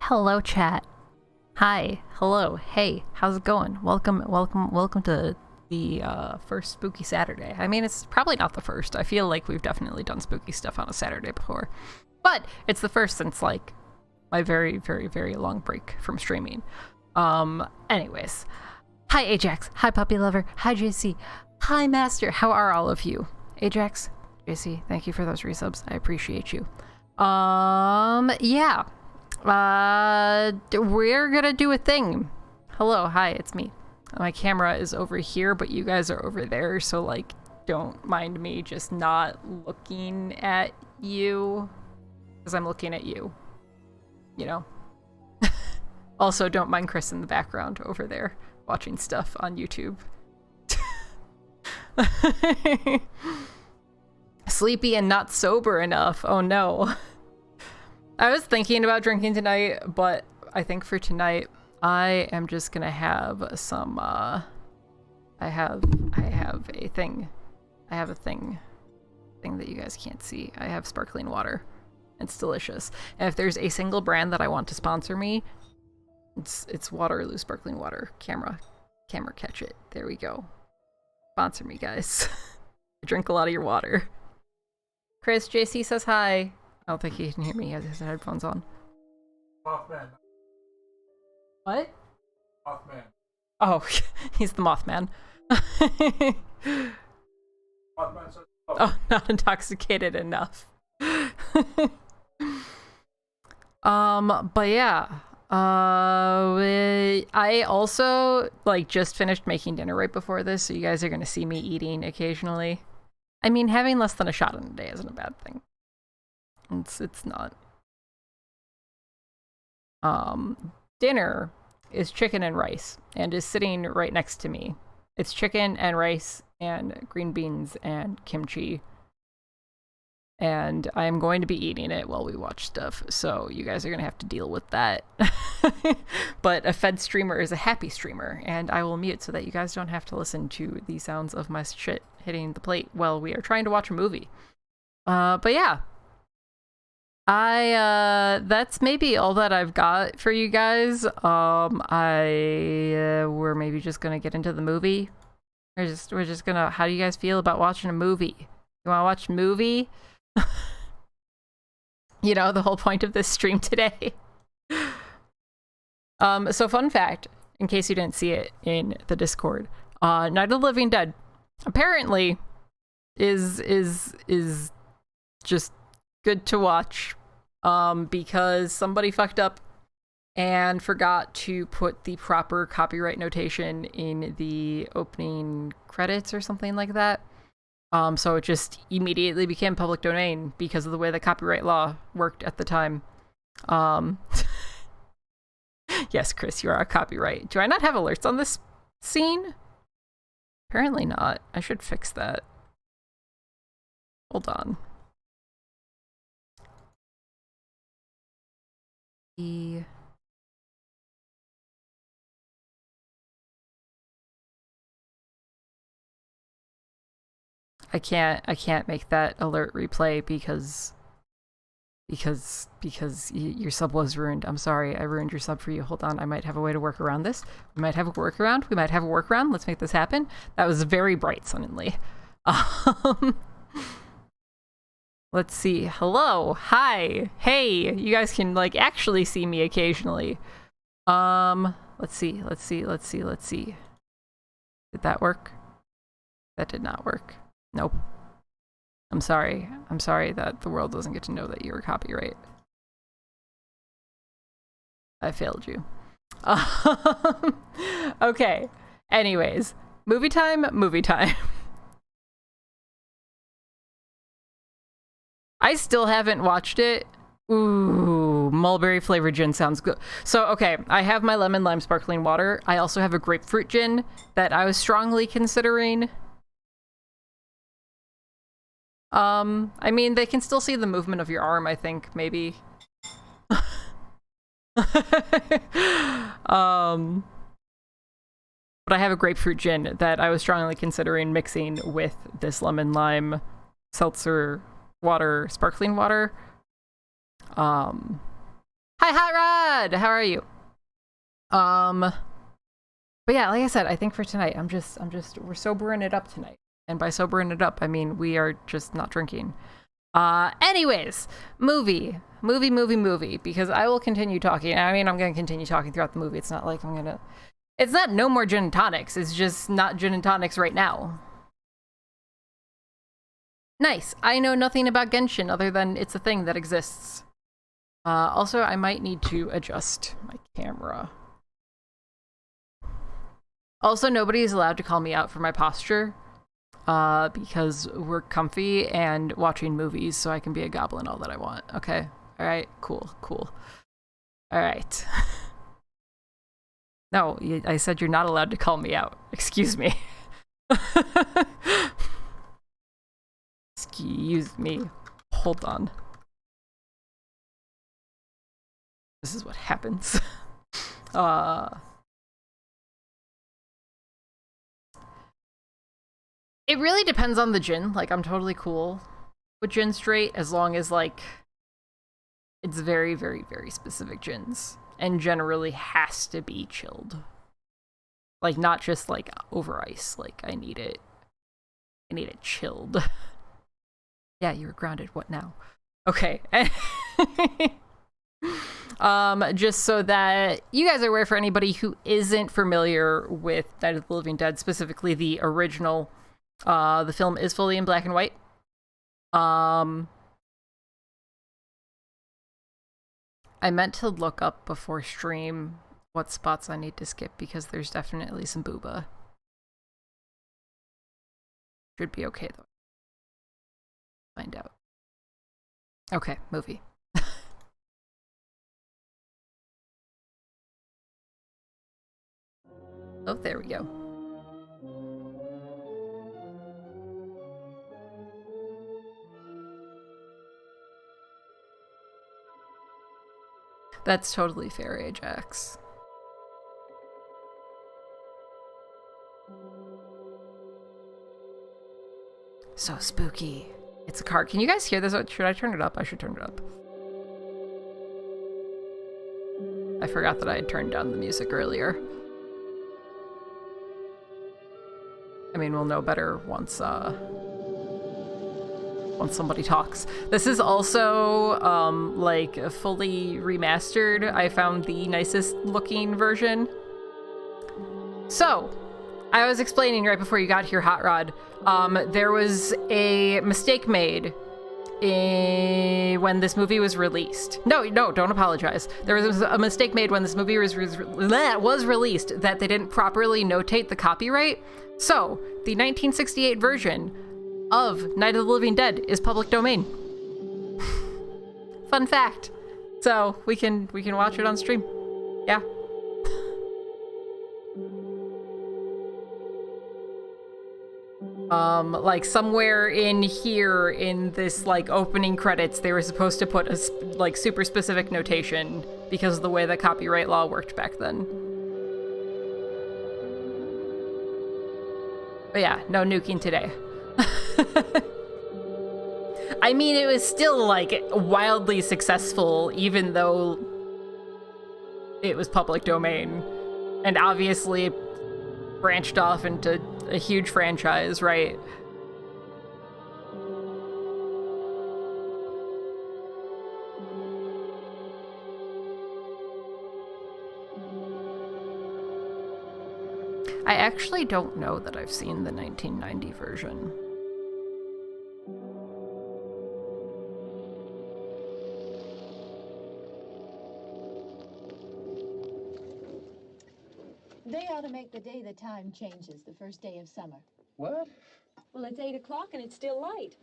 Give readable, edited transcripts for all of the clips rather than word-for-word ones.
Hello, chat. Hi. Hello. Hey. How's it going? Welcome to the first Spooky Saturday. I mean, it's probably not the first. I feel like we've definitely done spooky stuff on a Saturday before. But it's the first since, like, my very, very, very long break from streaming. Anyways. Hi, Ajax. Hi, Puppy Lover. Hi, JC. Hi, Master. How are all of you? Ajax, JC, thank you for those resubs. I appreciate you. Yeah. We're gonna do a thing. Hello, hi, it's me. My camera is over here, but you guys are over there, so, like, don't mind me just not looking at you, because I'm looking at you, you know? Also, don't mind Chris in the background over there, watching stuff on YouTube. Sleepy and not sober enough. Oh no. I was thinking about drinking tonight, but I think for tonight, I am just gonna have some, I have a thing. I have a thing that you guys can't see. I have sparkling water. It's delicious. And if there's a single brand that I want to sponsor me, it's Waterloo sparkling water. Camera catch it. There we go. Sponsor me, guys. I drink a lot of your water. Chris, JC says hi. I don't think he can hear me. He has his headphones on. Mothman. What? Mothman. Oh, he's the Mothman. Mothman says, oh, not intoxicated enough. But yeah. I also, like, just finished making dinner right before this, so you guys are gonna see me eating occasionally. I mean, having less than a shot in a day isn't a bad thing. It's not. Dinner is chicken and rice, and is sitting right next to me. It's chicken and rice and green beans and kimchi. And I am going to be eating it while we watch stuff, so you guys are going to have to deal with that. But a fed streamer is a happy streamer, and I will mute so that you guys don't have to listen to the sounds of my shit hitting the plate while we are trying to watch a movie. But yeah. That's maybe all that I've got for you guys. We're maybe just going to get into the movie. We're just going to, how do you guys feel about watching a movie? You want to watch a movie? You know, the whole point of this stream today. So fun fact, in case you didn't see it in the Discord, Night of the Living Dead apparently is just good to watch, because somebody fucked up and forgot to put the proper copyright notation in the opening credits or something like that. So it just immediately became public domain because of the way the copyright law worked at the time. Yes, Chris, you are a copyright. Do I not have alerts on this scene? Apparently not. I should fix that. Hold on. I can't make that alert replay because your sub was ruined. I'm sorry, I ruined your sub for you. Hold on, I might have a way to work around this. We might have a workaround. Let's make this happen. That was very bright suddenly. Let's see. Hello, hi, hey. You guys can like actually see me occasionally. Let's see. Did that work? That did not work. Nope. I'm sorry that the world doesn't get to know that you're a copyright. I failed you. Okay. Anyways, movie time. I still haven't watched it. Ooh, mulberry flavored gin sounds good. So, okay, I have my lemon lime sparkling water. I also have a grapefruit gin that I was strongly considering. I mean, they can still see the movement of your arm, I think, maybe. But I have a grapefruit gin that I was strongly considering mixing with this lemon lime seltzer water, sparkling water. Hi, Hot Rod! How are you? But yeah, like I said, I think for tonight, we're sobering it up tonight. And by sobering it up, I mean we are just not drinking. Anyways, movie, because I will continue talking. I mean, I'm going to continue talking throughout the movie. It's not like it's not no more gin and tonics. It's just not gin and tonics right now. Nice. I know nothing about Genshin other than it's a thing that exists. Also, I might need to adjust my camera. Also, nobody's allowed to call me out for my posture. Because we're comfy and watching movies, so I can be a goblin all that I want. Okay? Alright, cool. Alright. No, I said you're not allowed to call me out. Excuse me. Excuse me. Hold on. This is what happens. It really depends on the gin. Like, I'm totally cool with gin straight as long as, like, it's very, very, very specific gins. And generally has to be chilled. Like, not just, like, over ice. Like, I need it chilled. Yeah, you were grounded. What now? Okay. Just so that you guys are aware, for anybody who isn't familiar with Night of the Living Dead, specifically the original, the film is fully in black and white. I meant to look up before stream what spots I need to skip because there's definitely some booba. Should be okay though. Find out. Okay, movie. Oh, there we go. That's totally fair, Ajax. So spooky. It's a car. Can you guys hear this? Should I turn it up? I should turn it up. I forgot that I had turned down the music earlier. I mean, we'll know better once somebody talks. This is also, like, fully remastered. I found the nicest looking version. So, I was explaining right before you got here, Hot Rod, there was a mistake made when this movie was released. No, don't apologize. There was a mistake made when this movie was released that they didn't properly notate the copyright. So, the 1968 version of Night of the Living Dead is public domain. Fun fact. So, we can watch it on stream. Yeah. Like somewhere in here in this like opening credits, they were supposed to put a like super specific notation because of the way that copyright law worked back then. But yeah, no nuking today. I mean, it was still like wildly successful, even though it was public domain, and obviously branched off into a huge franchise, right? I actually don't know that I've seen the 1990 version. They ought to make the day the time changes, the first day of summer. What? Well, it's 8 o'clock and it's still light.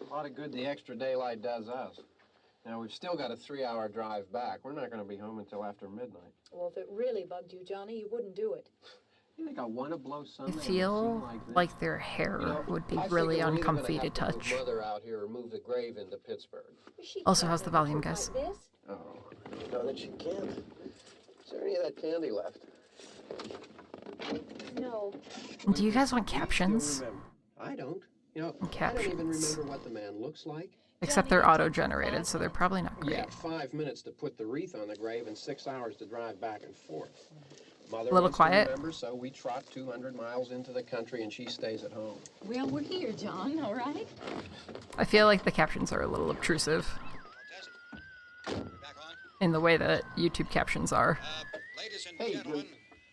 A lot of good the extra daylight does us. Now, we've still got a 3-hour drive back. We're not going to be home until after midnight. Well, if it really bugged you, Johnny, you wouldn't do it. You think I want to blow I Sunday? feel like their hair would be really uncomfy to touch. Move Mother out here or move the grave into Pittsburgh. Also, how's the volume, guys? Like this? Oh, no, that she can't. Is there any of that candy left? No. Do you guys want captions? I don't. You know, Captions. I don't even remember what the man looks like. Except they're auto-generated, so they're probably not great. Yeah, 5 minutes to put the wreath on the grave and 6 hours to drive back and forth. Mother A little wants to quiet. remember, so we trot 200 miles into the country and she stays at home. Well, we're here, John, all right? I feel like the captions are a little obtrusive Back on. in the way that YouTube captions are. Ladies and Hey, gentlemen,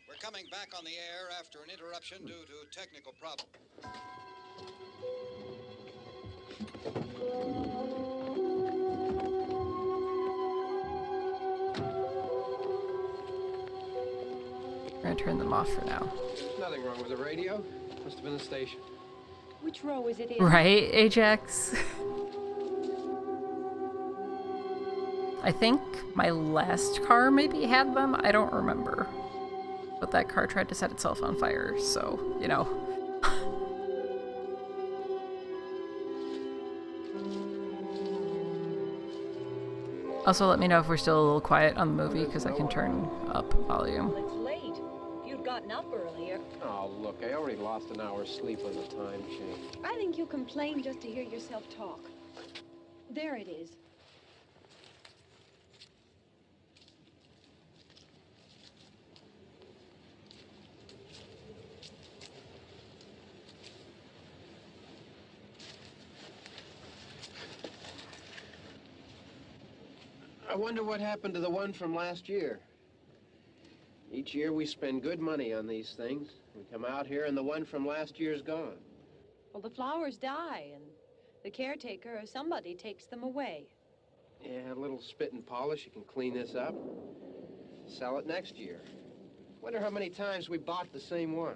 we're coming back on the air after an interruption due to technical problem. We're gonna turn them off for now. Nothing wrong with the radio. Must have been the station. Which row is it in? Right, Ajax? I think my last car maybe had them. I don't remember. But that car tried to set itself on fire, so, you know. Also, let me know if we're still a little quiet on the movie, because I can turn up volume. Well, it's late. If you'd gotten up earlier. Oh, look, I already lost an hour's sleep on the time change. I think you complain just to hear yourself talk. There it is. I wonder what happened to the one from last year. Each year we spend good money on these things. We come out here and the one from last year's gone. Well, the flowers die, and the caretaker or somebody takes them away. Yeah, a little spit and polish, you can clean this up. Sell it next year. Wonder how many times we bought the same one.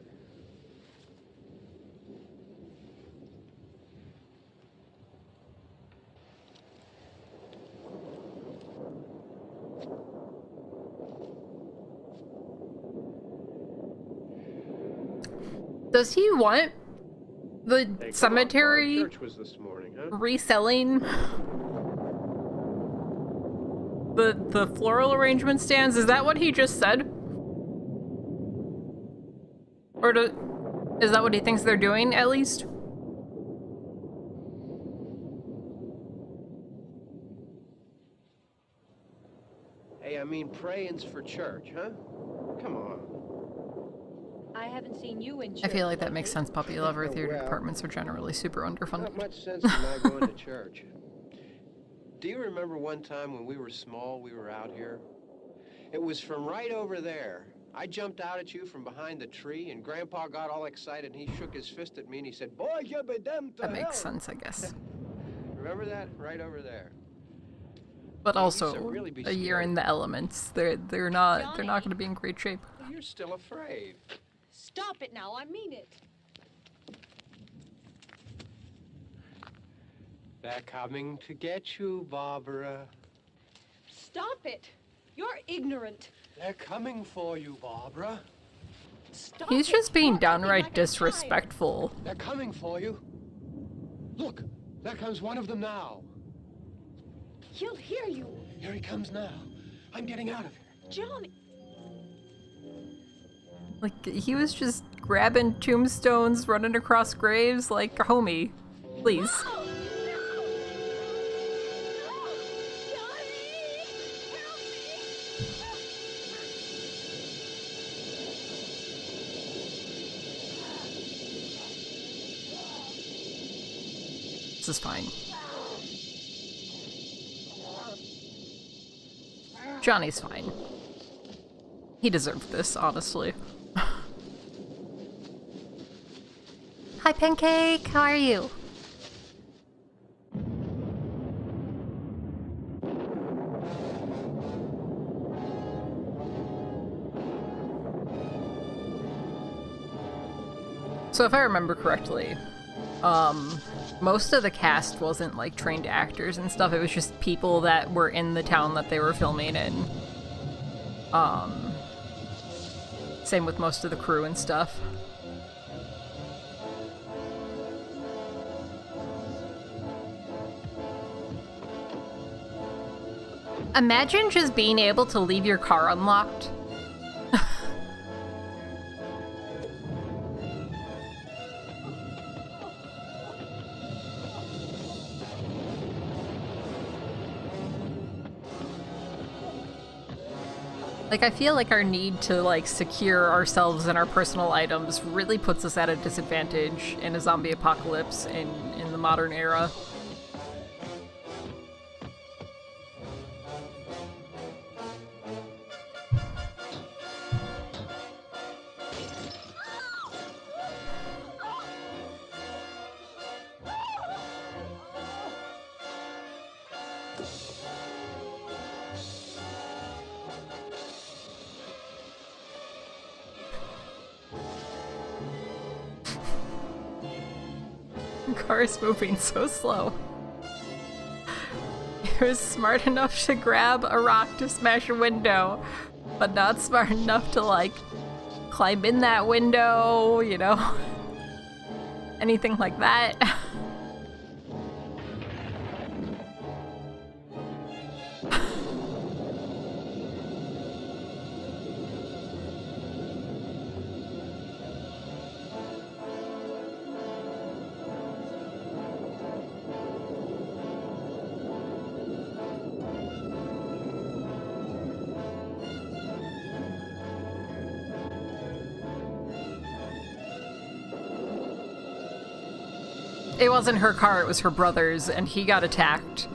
Does he want the Hey, come on, cemetery Bob. Church was this morning, huh? reselling the floral arrangement stands? Is that what he just said? Or is that what he thinks they're doing, at least? Hey, I mean, praying's for church, huh? Come on. I haven't seen you in church. I feel like that makes sense. Puppy lover theater Well, departments are generally super Not underfunded. much sense in not going to church. Do you remember one time when we were small, we were out here? It was from right over there. I jumped out at you from behind the tree, and Grandpa got all excited, and he shook his fist at me, and he said, "Boy, you be them to That hell." makes sense, I guess. Remember that? Right over there. But also, really be a year scared. in the elements. They're not going to be in great shape. Well, you're still afraid. Stop it now, I mean it. They're coming to get you, Barbara. Stop it. You're ignorant. They're coming for you, Barbara. Stop He's it. just being You're acting downright like a child. disrespectful. They're coming for you. Look, there comes one of them now. He'll hear you. Here he comes now. I'm getting out of here. Johnny. Like, he was just grabbing tombstones, running across graves, like, homie, please. Oh, no. Johnny! Help This is fine. Johnny's fine. He deserved this, honestly. Hi, Pancake! How are you? So if I remember correctly, most of the cast wasn't like trained actors and stuff. It was just people that were in the town that they were filming in. Same with most of the crew and stuff. Imagine just being able to leave your car unlocked. Like, I feel like our need to, like, secure ourselves and our personal items really puts us at a disadvantage in a zombie apocalypse in the modern era. The car is moving so slow. He was smart enough to grab a rock to smash a window, but not smart enough to, like, climb in that window, you know? Anything like that. It wasn't her car, it was her brother's, and he got attacked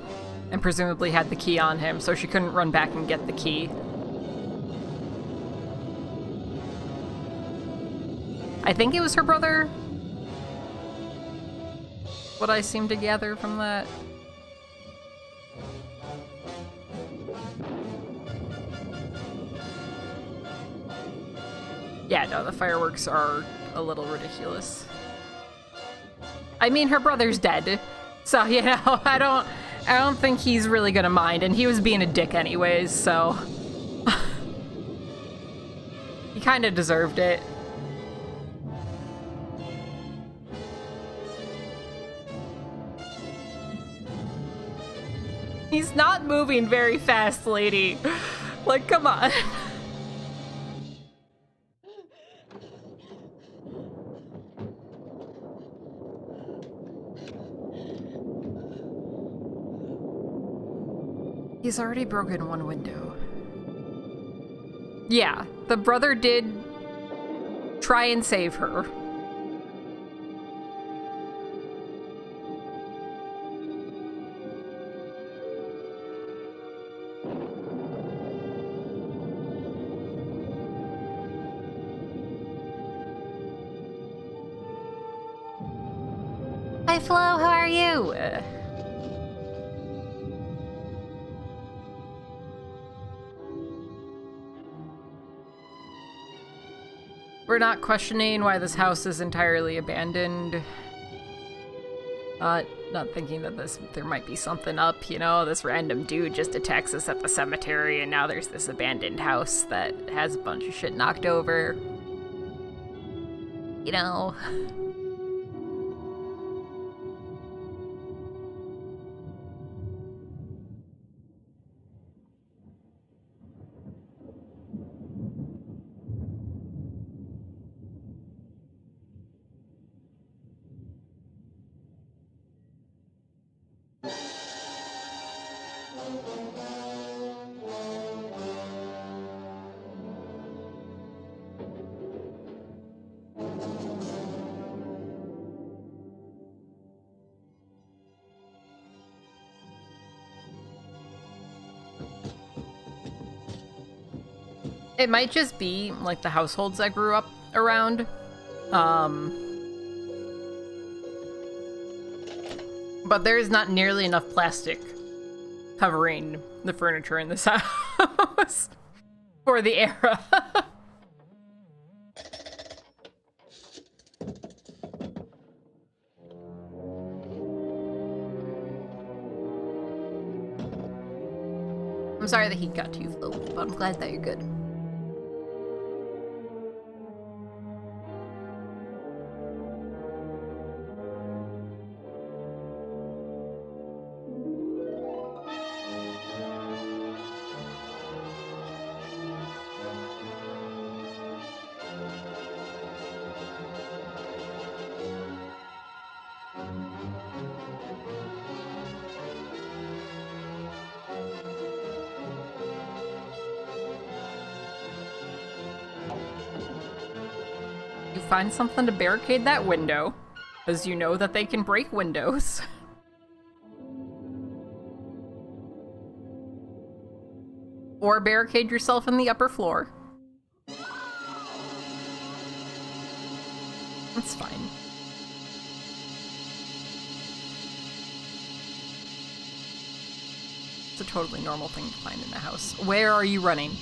and presumably had the key on him, so she couldn't run back and get the key. I think it was her brother. What I seem to gather from that. Yeah, no, the fireworks are a little ridiculous. I mean, her brother's dead, so, you know, I don't think he's really gonna mind, and he was being a dick anyways, so... he kinda deserved it. He's not moving very fast, lady. Like, come on. He's already broken one window. Yeah, the brother did try and save her. Hi Flo, how are you? We're not questioning why this house is entirely abandoned. Not thinking that there might be something up, you know, this random dude just attacks us at the cemetery and now there's this abandoned house that has a bunch of shit knocked over. You know. It might just be, like, the households I grew up around. But there is not nearly enough plastic covering the furniture in this house for the era. I'm sorry the heat got to you, Flo, but I'm glad that you're good. Find something to barricade that window, because you know that they can break windows. Or barricade yourself in the upper floor. That's fine. It's a totally normal thing to find in a house. Where are you running?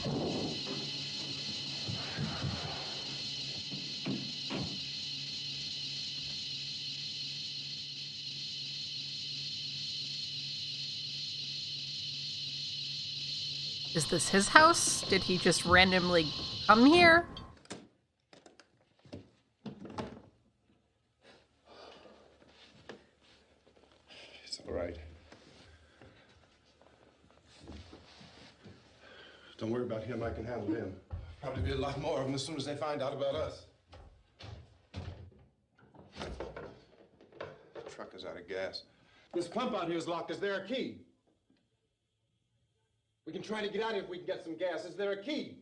Is this his house? Did he just randomly come here? It's all right. Don't worry about him. I can handle him. Probably be a lot more of them as soon as they find out about us. The truck is out of gas. This pump out here is locked. Is there a key? We can try to get out here if we can get some gas. Is there a key?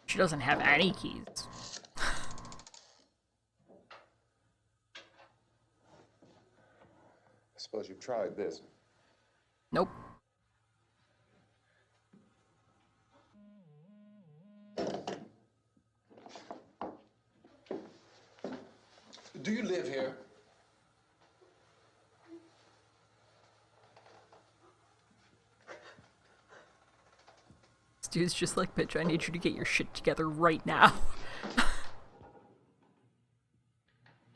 She doesn't have any keys. tried this. Nope. Do you live here? This dude's just like, bitch, I need you to get your shit together right now.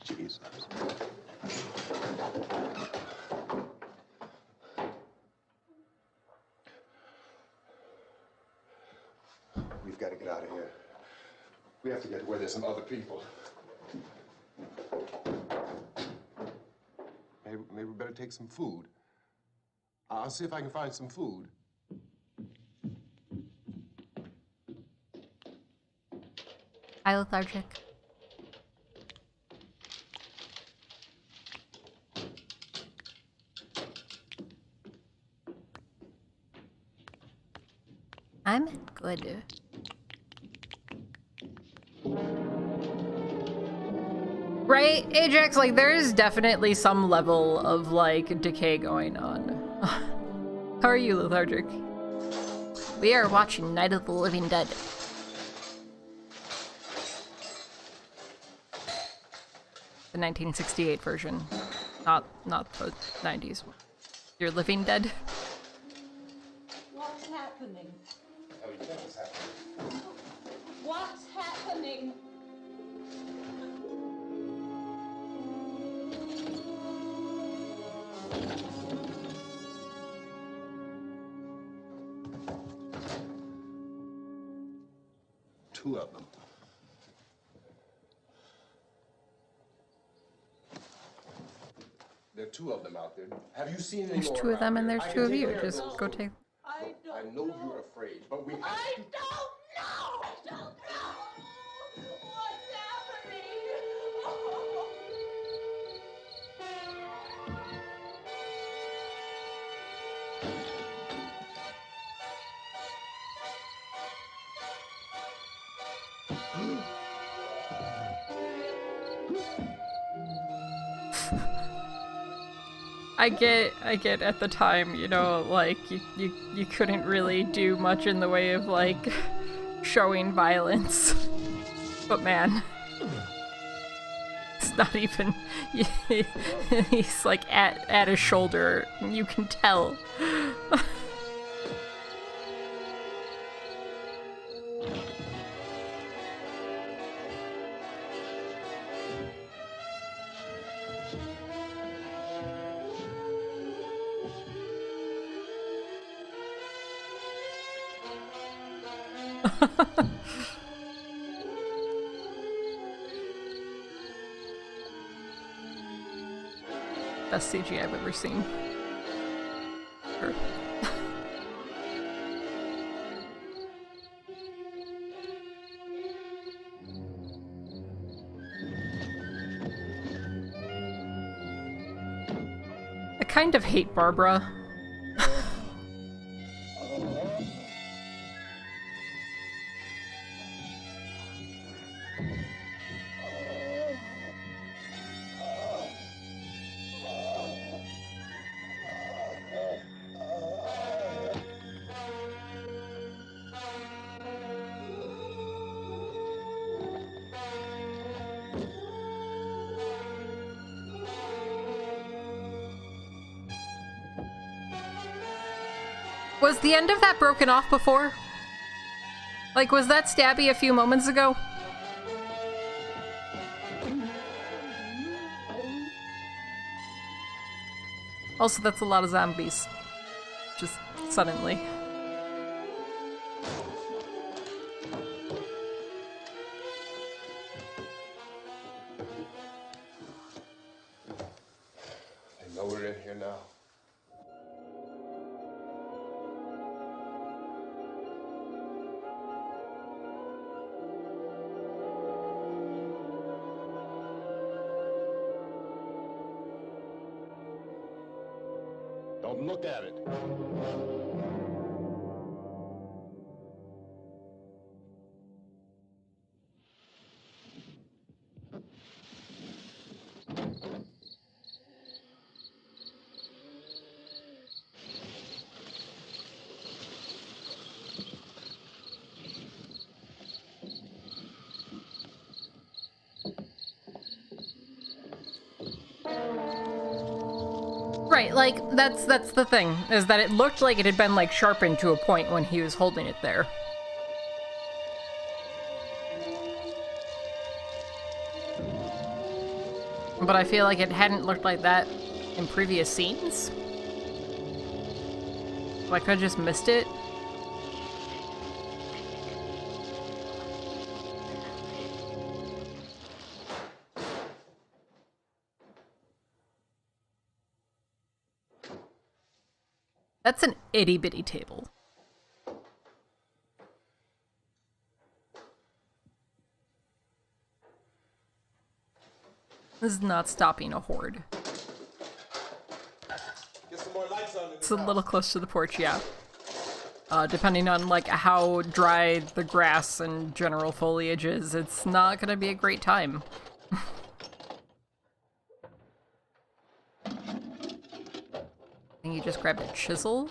Jesus. We've got to get out of here. We have to get to where there's some other people. Maybe we better take some food. I'll see if I can find some food. Hi, lethargic. I'm good. Right, Ajax, like, there is definitely some level of, like, decay going on. How are you, lethargic? We are watching Night of the Living Dead. The 1968 version. Not the 90s one. You're Living Dead? What's happening? Oh, you know what's happening. What's happening? Two of them. There are two of them out there. Have you seen any There's more two of them around and here? there's I two can of you. care Just those go two. take... I don't I know you're afraid, but we have I to. don't know! I don't know! What's happening? I get at the time, you know, like, you couldn't really do much in the way of, like, showing violence. But man, it's not even, he's like at his shoulder, you can tell. Best CG I've ever seen. Sure. I kind of hate Barbara. Was the end of that broken off before? Like, was that stabby a few moments ago? Also, that's a lot of zombies. Just suddenly. I know we're in here now. Don't look at it. Right, like, that's the thing, is that it looked like it had been, like, sharpened to a point when he was holding it there. But I feel like it hadn't looked like that in previous scenes. So I could have just missed it. That's an itty-bitty table. This is not stopping a horde. Get some more lights on in It's this a house. little close to the porch, yeah. Depending on, like, how dry the grass and general foliage is, it's not gonna be a great time. I think you just grabbed a chisel.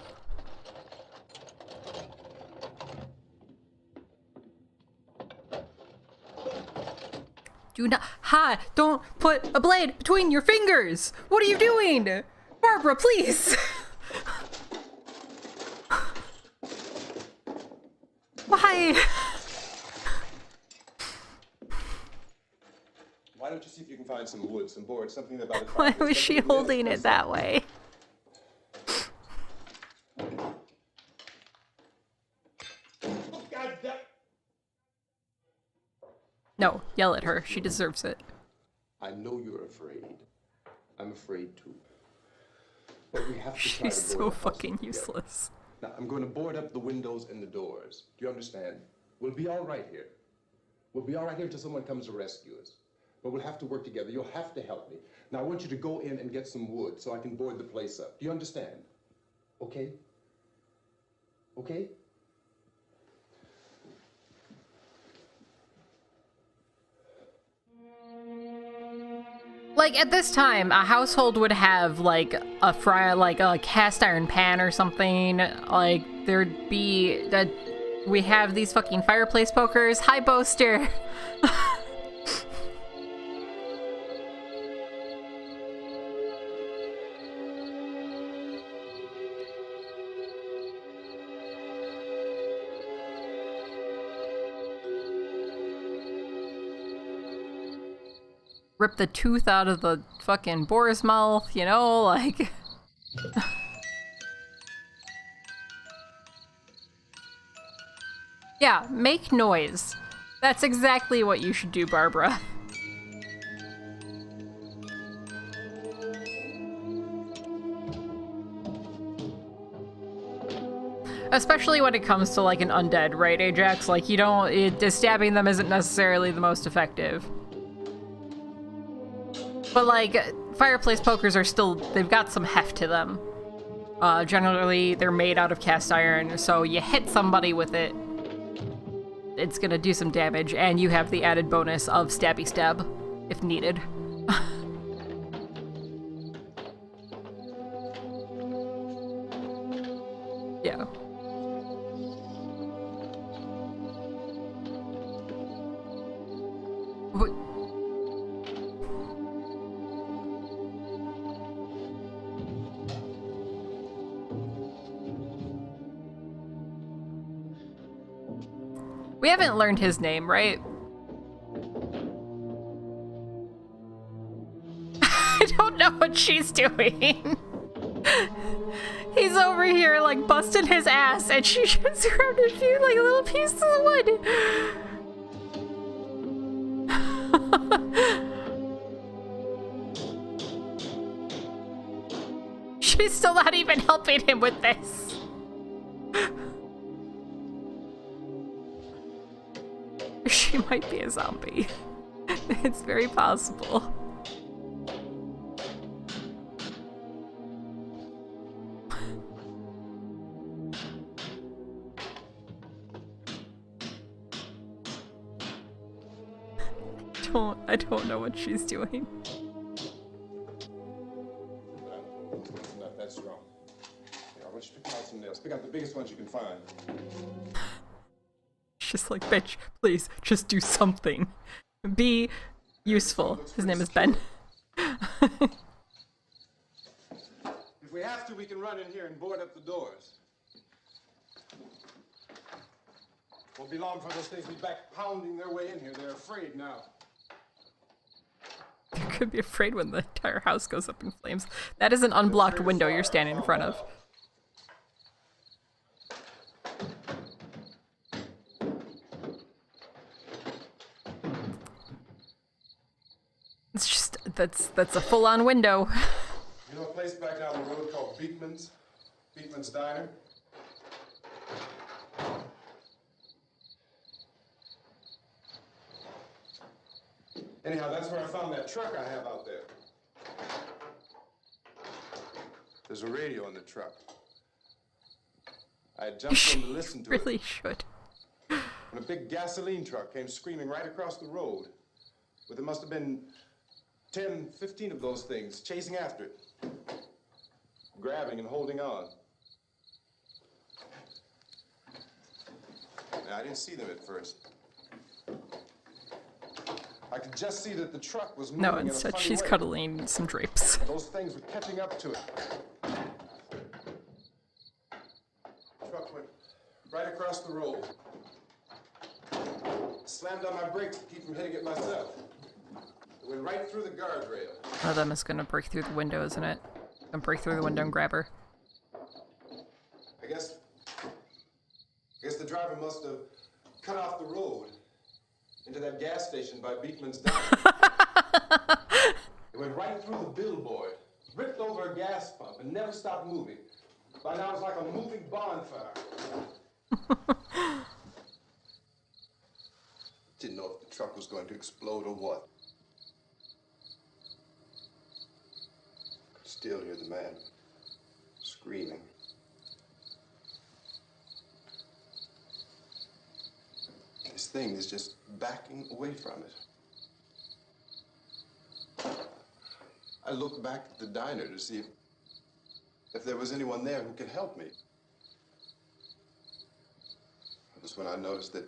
Do not- Ha! Don't put a blade between your fingers! What are you doing? Barbara, please! Why? Why don't you see if you can find some wood, some board, something about it. Why was she holding it that way? God damn. No, yell at her. She deserves it. I know you're afraid. I'm afraid too. But we have to try She's to board so the house fucking together. useless. Now, I'm going to board up the windows and the doors. Do you understand? We'll be all right here. We'll be all right here until someone comes to rescue us. But we'll have to work together. You'll have to help me. Now, I want you to go in and get some wood so I can board the place up. Do you understand? Okay? Okay? Like, at this time, a household would have, like, a cast iron pan or something. Like, there'd be that. We have these fucking fireplace pokers. Hi, Boaster! Rip the tooth out of the fucking boar's mouth, you know, like... Yeah, make noise. That's exactly what you should do, Barbara. Especially when it comes to, like, an undead, right, Ajax? Like, you don't... stabbing them isn't necessarily the most effective. But, like, fireplace pokers are still... They've got some heft to them. Generally, they're made out of cast iron, so you hit somebody with it, it's gonna do some damage, and you have the added bonus of stabby stab, if needed. Yeah. What? We haven't learned his name, right? I don't know what she's doing. He's over here, like, busting his ass, and she just grabbed a few, like, little pieces of wood. She's still not even helping him with this. She might be a zombie. It's very possible. I don't know what she's doing. Not that strong. Here, I want you to pick out some nails. Pick out the biggest ones you can find. Just like, bitch, please, just do something. Be useful. His name is Ben. This If we have to, we can run in here and board up the doors. Won't be long for those things to be back pounding their way in here. They're afraid now. You could be afraid when the entire house goes up in flames. That is an unblocked window you're standing in front of. It's just, that's a full-on window. You know a place back down the road called Beekman's? Beekman's Diner? Anyhow, that's where I found that truck I have out there. There's a radio in the truck. I had jumped in to listen to Really it should. when a big gasoline truck came screaming right across the road. But there must have been 10, 15 of those things chasing after it, grabbing and holding on. Now, I didn't see them at first. I could just see that the truck was moving No, in a instead funny she's way. cuddling some drapes. Those things were catching up to it. The truck went right across the road. Slammed on my brakes to keep from hitting it myself. It went right through the guardrail. One of them is gonna break through the window, isn't it? Gonna break through the window and grab her. I guess the driver must have cut off the road into that gas station by Beekman's Diner. It went right through the billboard, ripped over a gas pump, and never stopped moving. By now it's like a moving bonfire. Didn't know if the truck was going to explode or what. Could still hear the man screaming. This thing is just backing away from it. I looked back at the diner to see if there was anyone there who could help me. It was when I noticed that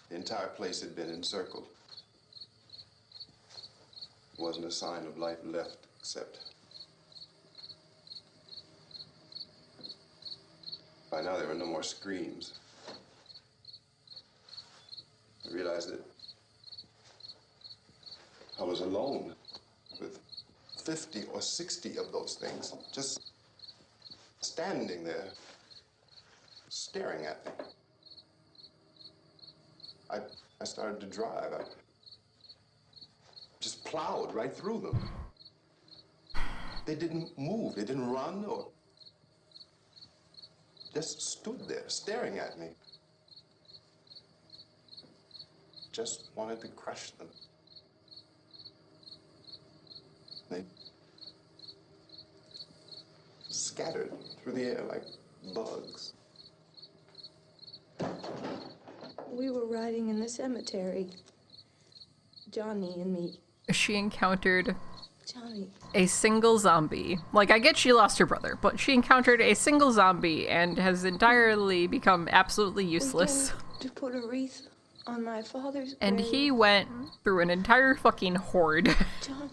the entire place had been encircled. There wasn't a sign of life left except by now there were no more screams. I realized that I was alone with 50 or 60 of those things just standing there, staring at me. I started to drive. I just plowed right through them. They didn't move. They didn't run or just stood there staring at me. Just wanted to crush them. They scattered through the air like bugs. We were riding in the cemetery. Johnny and me. She encountered Johnny. a single zombie. Like, I get she lost her brother, but she encountered a single zombie and has entirely become absolutely useless. We came to put a wreath on my father's And grave. he went through an entire fucking horde. Johnny.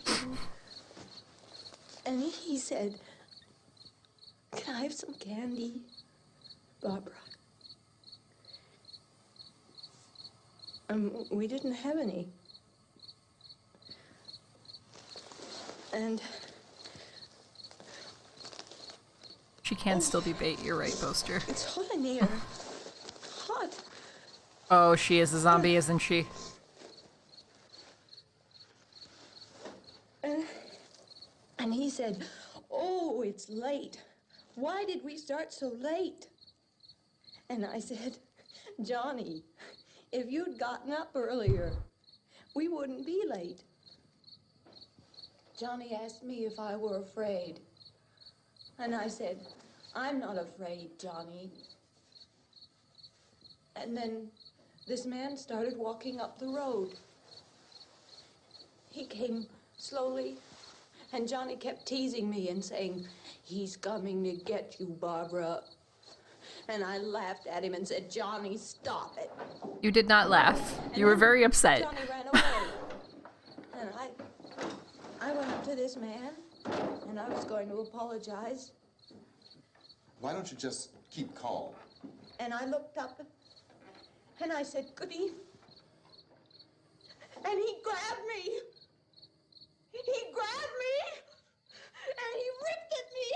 And he said, "Can I have some candy, Barbara?" We didn't have any. And She can still be bait, you're right, Poster. it's hot in here. Hot. Oh, she is a zombie, isn't she? And he said, "Oh, it's late. Why did we start so late?" And I said, "Johnny, if you'd gotten up earlier, we wouldn't be late." Johnny asked me if I were afraid. And I said, "I'm not afraid, Johnny." And then this man started walking up the road. He came slowly, and Johnny kept teasing me and saying, "He's coming to get you, Barbara." And I laughed at him and said, "Johnny, stop it." You did not laugh. You were very upset. Johnny ran away. And I went up to this man, And I was going to apologize. Why don't you just keep calm? And I looked up and I said, good evening. And he grabbed me. He grabbed me and he ripped at me.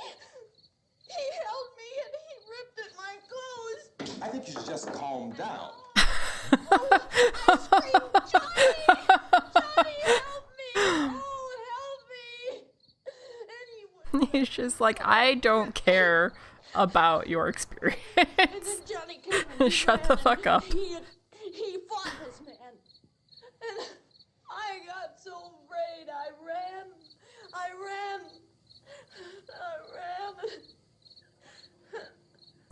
He held me and he ripped at my clothes. I think you should just calm down. Oh, I screamed, Johnny! Johnny, help me! Oh, help me! And he He's just like, I don't care about your experience. And then Johnny came and Shut the fuck up. He fought this man. And I got so afraid. I ran.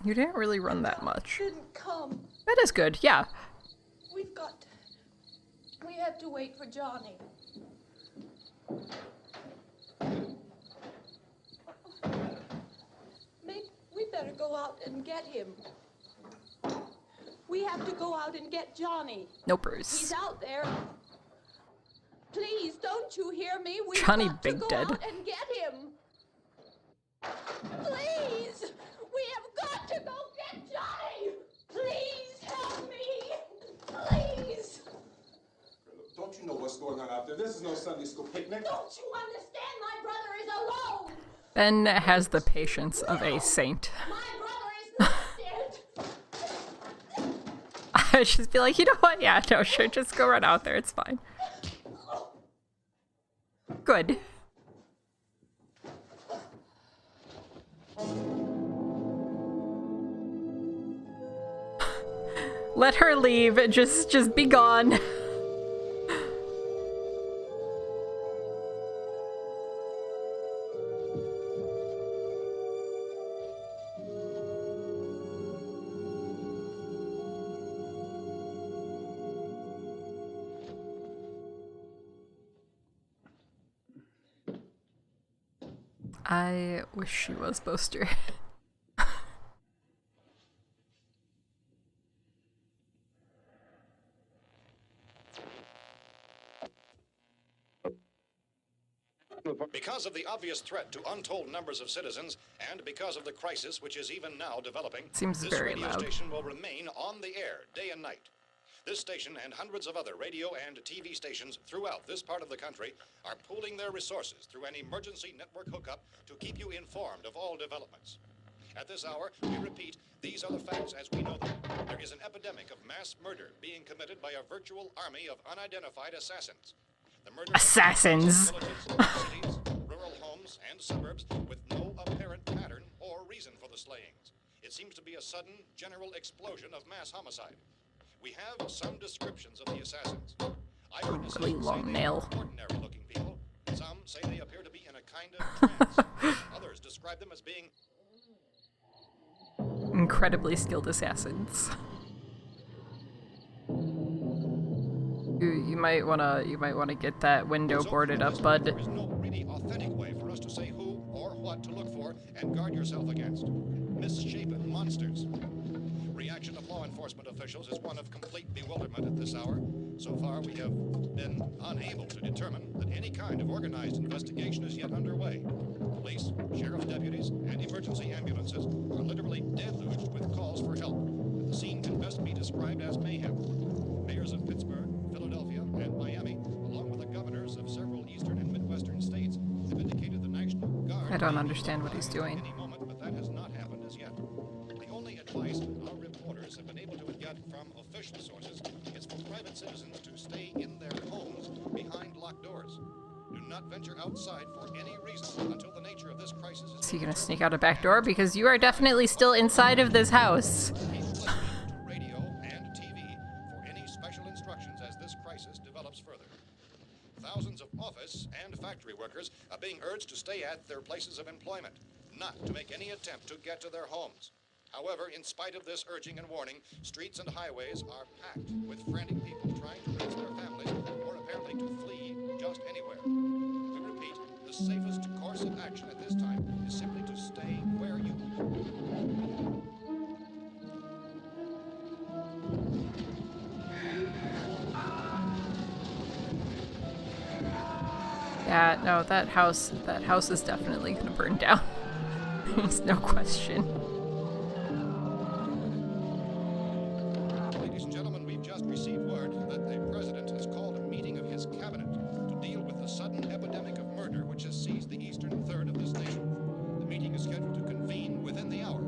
You didn't really run that much. Didn't come. That is good, yeah. We have to wait for Johnny. We better go out and get him. We have to go out and get Johnny. No, He's Bruce. out there. Please, don't you hear me? We've Johnny got Big to go Dead. out and get him. Please, we have got to go get Johnny. Please help me. Please. Don't you know what's going on out there? This is no Sunday school picnic. Don't you understand? My brother is alone. Ben has the patience of a saint. My brother is not dead. I'd just be like, you know what? Yeah, no, sure, just go right out there. It's fine. Good. Let her leave. Just be gone. I wish she was Boaster. Because of the obvious threat to untold numbers of citizens, and because of the crisis which is even now developing, Seems this very radio loud. station will remain on the air day and night. This station and hundreds of other radio and TV stations throughout this part of the country are pooling their resources through an emergency network hookup to keep you informed of all developments. At this hour, we repeat, these are the facts as we know them. There is an epidemic of mass murder being committed by a virtual army of unidentified assassins. The murder Assassins. cities, rural homes, and suburbs with no apparent pattern or reason for the slayings. It seems to be a sudden, general explosion of mass homicide. We have some descriptions of the assassins. Eyewitnesses Really say long they nail. are ordinary-looking people. Some say they appear to be in a kind of trance. Others describe them as being Incredibly skilled assassins. You might wanna get that window boarded up, bud. There is no really authentic way for us to say who or what to look for and guard yourself against. Misshapen monsters. Reaction of law enforcement officials is one of complete bewilderment at this hour. So far, we have been unable to determine that any kind of organized investigation is yet underway. Police, sheriff's deputies, and emergency ambulances are literally deluged with calls for help. The scene can best be described as mayhem. Mayors of Pittsburgh, Philadelphia, and Miami, along with the governors of several eastern and midwestern states, have indicated the National Guard. I don't understand what he's doing. Any moment, but that has not happened as yet. The only advice our reporters have been able to get from official sources is for private citizens to stay in their homes behind locked doors. Do not venture outside for any reason until the nature of this crisis is. So you gonna sneak out a back door? Because you are definitely still inside of this house. Keep listening to radio and TV for any special instructions as this crisis develops further. Thousands of office and factory workers are being urged to stay at their places of employment, not to make any attempt to get to their homes. However, in spite of this urging and warning, streets and highways are packed with frantic people trying to raise their families or apparently to flee just anywhere. We repeat, the safest course of action at this time is simply to stay where you are. Yeah, no, that house is definitely gonna burn down. There's no question. Ladies and gentlemen, we've just received word that the president has called a meeting of his cabinet to deal with the sudden epidemic of murder which has seized the eastern third of this nation. The meeting is scheduled to convene within the hour.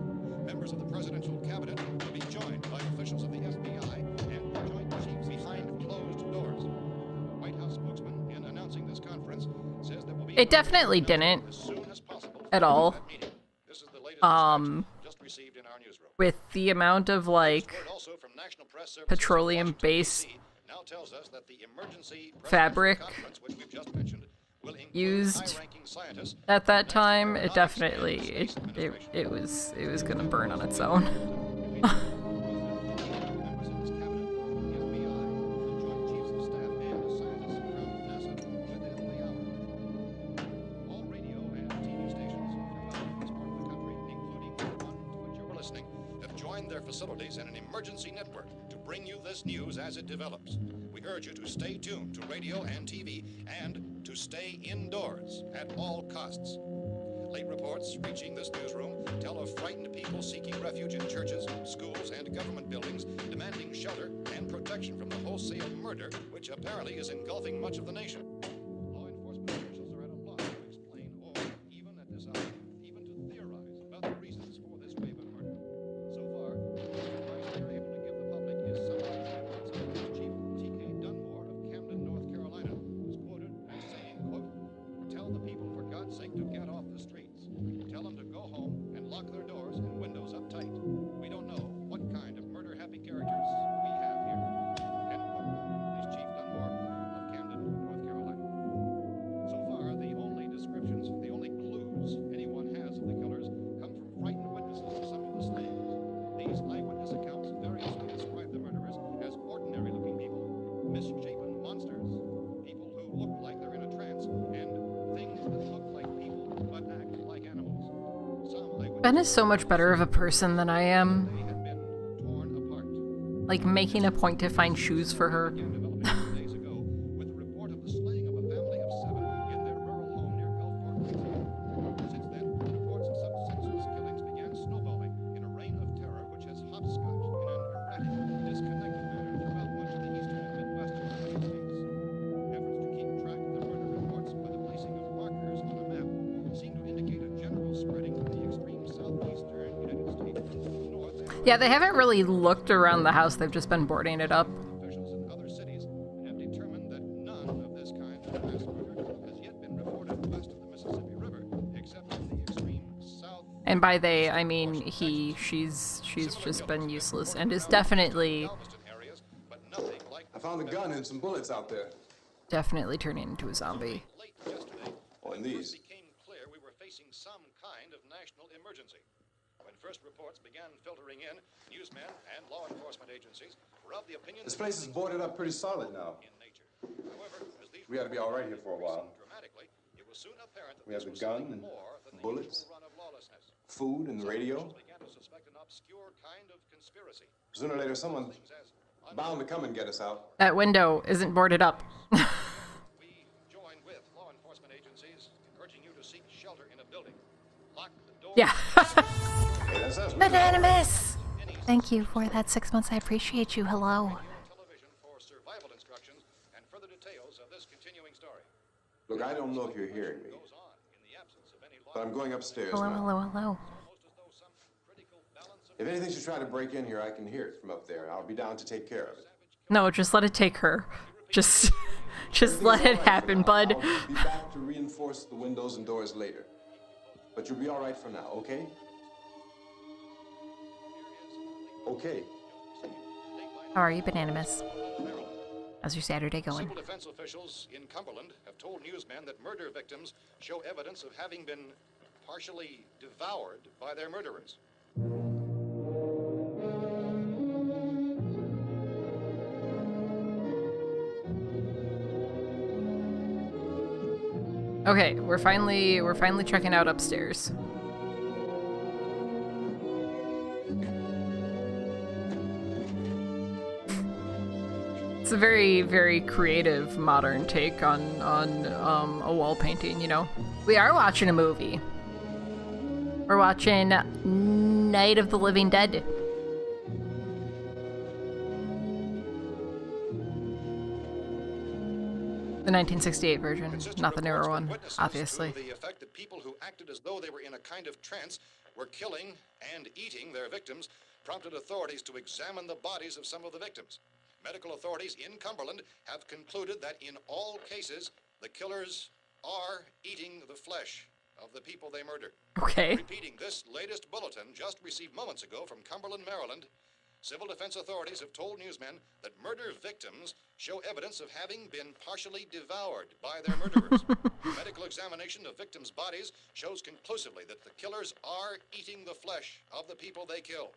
Members of the presidential cabinet will be joined by officials of the FBI and joint chiefs behind closed doors. The White House spokesman, in announcing this conference, says there will be It definitely didn't as soon as possible at all. that meeting. This is the latest dispatch just received in our newsroom. With the amount of like Word also from National Press Services in petroleum-based Washington, D.C. now tells us that the emergency fabric presidential conference, which we've just mentioned, will include used high-ranking scientists at that from the time, National it definitely Aerospace Administration. it was gonna burn on its own. Members of his cabinet, the FBI, the joint chiefs of staff, and scientists from NASA within the hour. All radio and TV stations throughout this part of the country, including the one to which you were listening, have joined their facilities in an emergency network to bring you this news as it develops. We urge you to stay tuned to radio and TV and to stay indoors at all costs. Late reports reaching this newsroom tell of frightened people seeking refuge in churches, schools, and government buildings, demanding shelter and protection from the wholesale murder which apparently is engulfing much of the nation. Law enforcement officials are at a loss to explain or, even at this hour, even to theorize about the reasons for this wave of murder. So far, the advice they're able to give the public is summarized by Police Chief T.K. Dunmore of Camden, North Carolina, who's quoted as saying, quote, "Tell the people, for God's sake, to get off the streets. Tell them to go home and lock their doors and windows up tight. We don't know what kind of murder-happy characters we have here." End quote. Police Chief Dunmore of Camden, North Carolina. So far, the only descriptions, the only clues anyone has of the killers come from frightened witnesses of some of the slayings. These eyewitness accounts variously describe the murderers as ordinary-looking people, misshapen monsters, people who look like they're in a trance, and things that look like people but act like animals. Some eyewitnesses Ben is so much better of a person than I am. they had been torn apart. Like making a point to find shoes for her. Began developing 2 days ago with the report of the slaying of a family of 7 in their rural home near Gulfport, Louisiana. Since then, reports of such senseless killings began snowballing in a reign of terror which has hopscotched in an erratic, disconnected manner throughout much of the eastern and midwestern United States. Efforts to keep track of the murder reports by the placing of markers on a map seem to indicate a general spreading from the extreme southeastern United States to the north and Yeah, they haven't really looked around the house, they've just been boarding it up. officials in other cities have determined that none of this kind of mass murder has yet been reported west of the Mississippi River, except in the extreme south. And by they, I mean she's just been useless and is definitely Galveston areas, but nothing like I found a gun and some bullets out there. definitely turning into a zombie. late yesterday. Oh, and when it these. first became clear we were facing some kind of national emergency. When first reports began filtering in, newsmen and law enforcement agencies were of the opinion This that place is boarded up pretty solid now. in nature. However, as these We ought to be all right here for a while. dramatically, it was soon apparent that We have this the was gun something and more than the bullets. usual run of lawlessness. Food and the radio. Officials began to suspect an obscure kind of conspiracy. Sooner or later, someone's Things as bound to come and get us out. That window isn't boarded up. we join with law enforcement agencies, urging you to seek shelter in a building. Lock the door. Yeah. Hey, that's us. Anonymous! Thank you for that 6 months. I appreciate you. Hello. Television for survival instructions and further details of this continuing story. Look, I don't know if you're hearing me, Goes on in the absence of any law, but I'm going upstairs Hello, now. hello, hello. almost as though some critical balance of If anything should try to break in here, I can hear it from up there. I'll be down to take care of it. No, just let it take her. Just let it happen, bud. I'll be back to reinforce the windows and doors later. But you'll be all right for now, okay? Okay. How are you, Bananimus? How's your Saturday going? Civil defense officials in Cumberland have told newsmen that murder victims show evidence of having been partially devoured by their murderers. Okay, we're finally checking out upstairs. It's a very, very creative modern take on a wall painting, you know. We are watching a movie. We're watching Night of the Living Dead. The 1968 version, not the newer one, obviously. The effect that people who acted as though they were in a kind of trance were killing and eating their victims prompted authorities to examine the bodies of some of the victims. Medical authorities in Cumberland have concluded that in all cases, the killers are eating the flesh of the people they murdered. Okay. Repeating this latest bulletin just received moments ago from Cumberland, Maryland, civil defense authorities have told newsmen that murder victims show evidence of having been partially devoured by their murderers. Medical examination of victims' bodies shows conclusively that the killers are eating the flesh of the people they kill.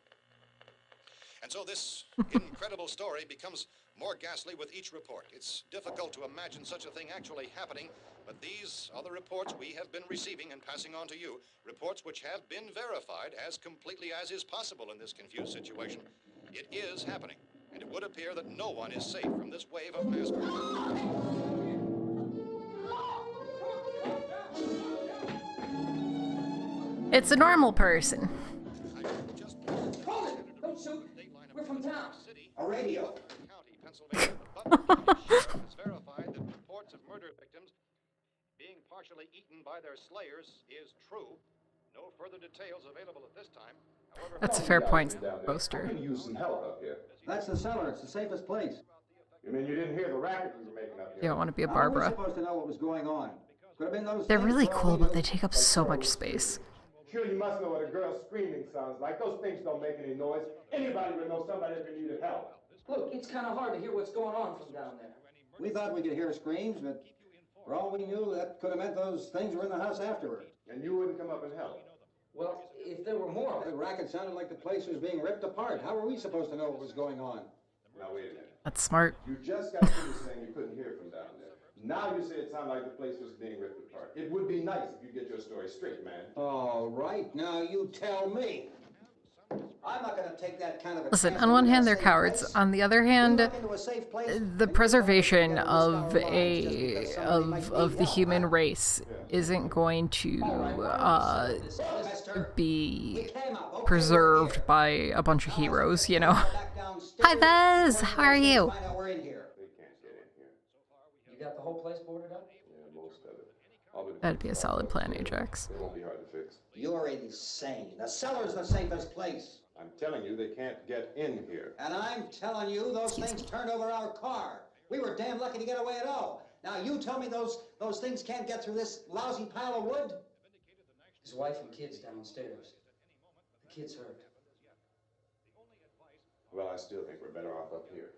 And so this incredible story becomes more ghastly with each report. It's difficult to imagine such a thing actually happening, but these are the reports we have been receiving and passing on to you, reports which have been verified as completely as is possible in this confused situation. It is happening, and it would appear that no one is safe from this wave of mass murder. It's a normal person. Don't shoot. We're from town. A radio. County, Pennsylvania, the Butler County has verified that reports of murder victims being partially eaten by their slayers is true. No further details available at this time. However, That's a fair point, Boaster. I can use some help up here. That's the cellar. It's the safest place. You mean you didn't hear the racket we were making up You here? don't want to be a How are we Barbara. supposed to know what was going on? Could have been those They're things really for all cool, we but knew. they take up so much space. Sure, you must know what a girl screaming sounds like. Those things don't make any noise. Anybody would know somebody if needed help. Look, it's kind of hard to hear what's going on from down there. We thought we could hear screams, but for all we knew, that could have meant those things were in the house afterward. And you wouldn't come up and help. Well, if there were more of The it, racket sounded like the place was being ripped apart. How were we supposed to know what was going on? Now wait a minute. That's smart. You just got through saying you couldn't hear from down there. Now you say it sounded like the place was being ripped apart. It would be nice if you get your story straight, man. All right, now you tell me. I'm not going to take that kind of a Listen, chance on one in a hand, they're safe cowards. place. On the other We hand, walk into a safe place, and the you preservation don't of risk our lives just because somebody might of need the help, human huh? race isn't going to Mister, be we came up. Okay, preserved we're by a bunch of heroes, you know. back downstairs. Hi, Buzz. How are you? Find out we're in here. They can't get in here. you got the whole place boarded up? Yeah, most of it. All the That'd be a solid plan, Ajax. It won't be hard to fix. You're insane. The cellar's the safest place. I'm telling you, they can't get in here. And I'm telling you, those things turned over our car. We were damn lucky to get away at all. Now you tell me those things can't get through this lousy pile of wood? His wife and kids downstairs. The kid's hurt. Well, I still think we're better off up here.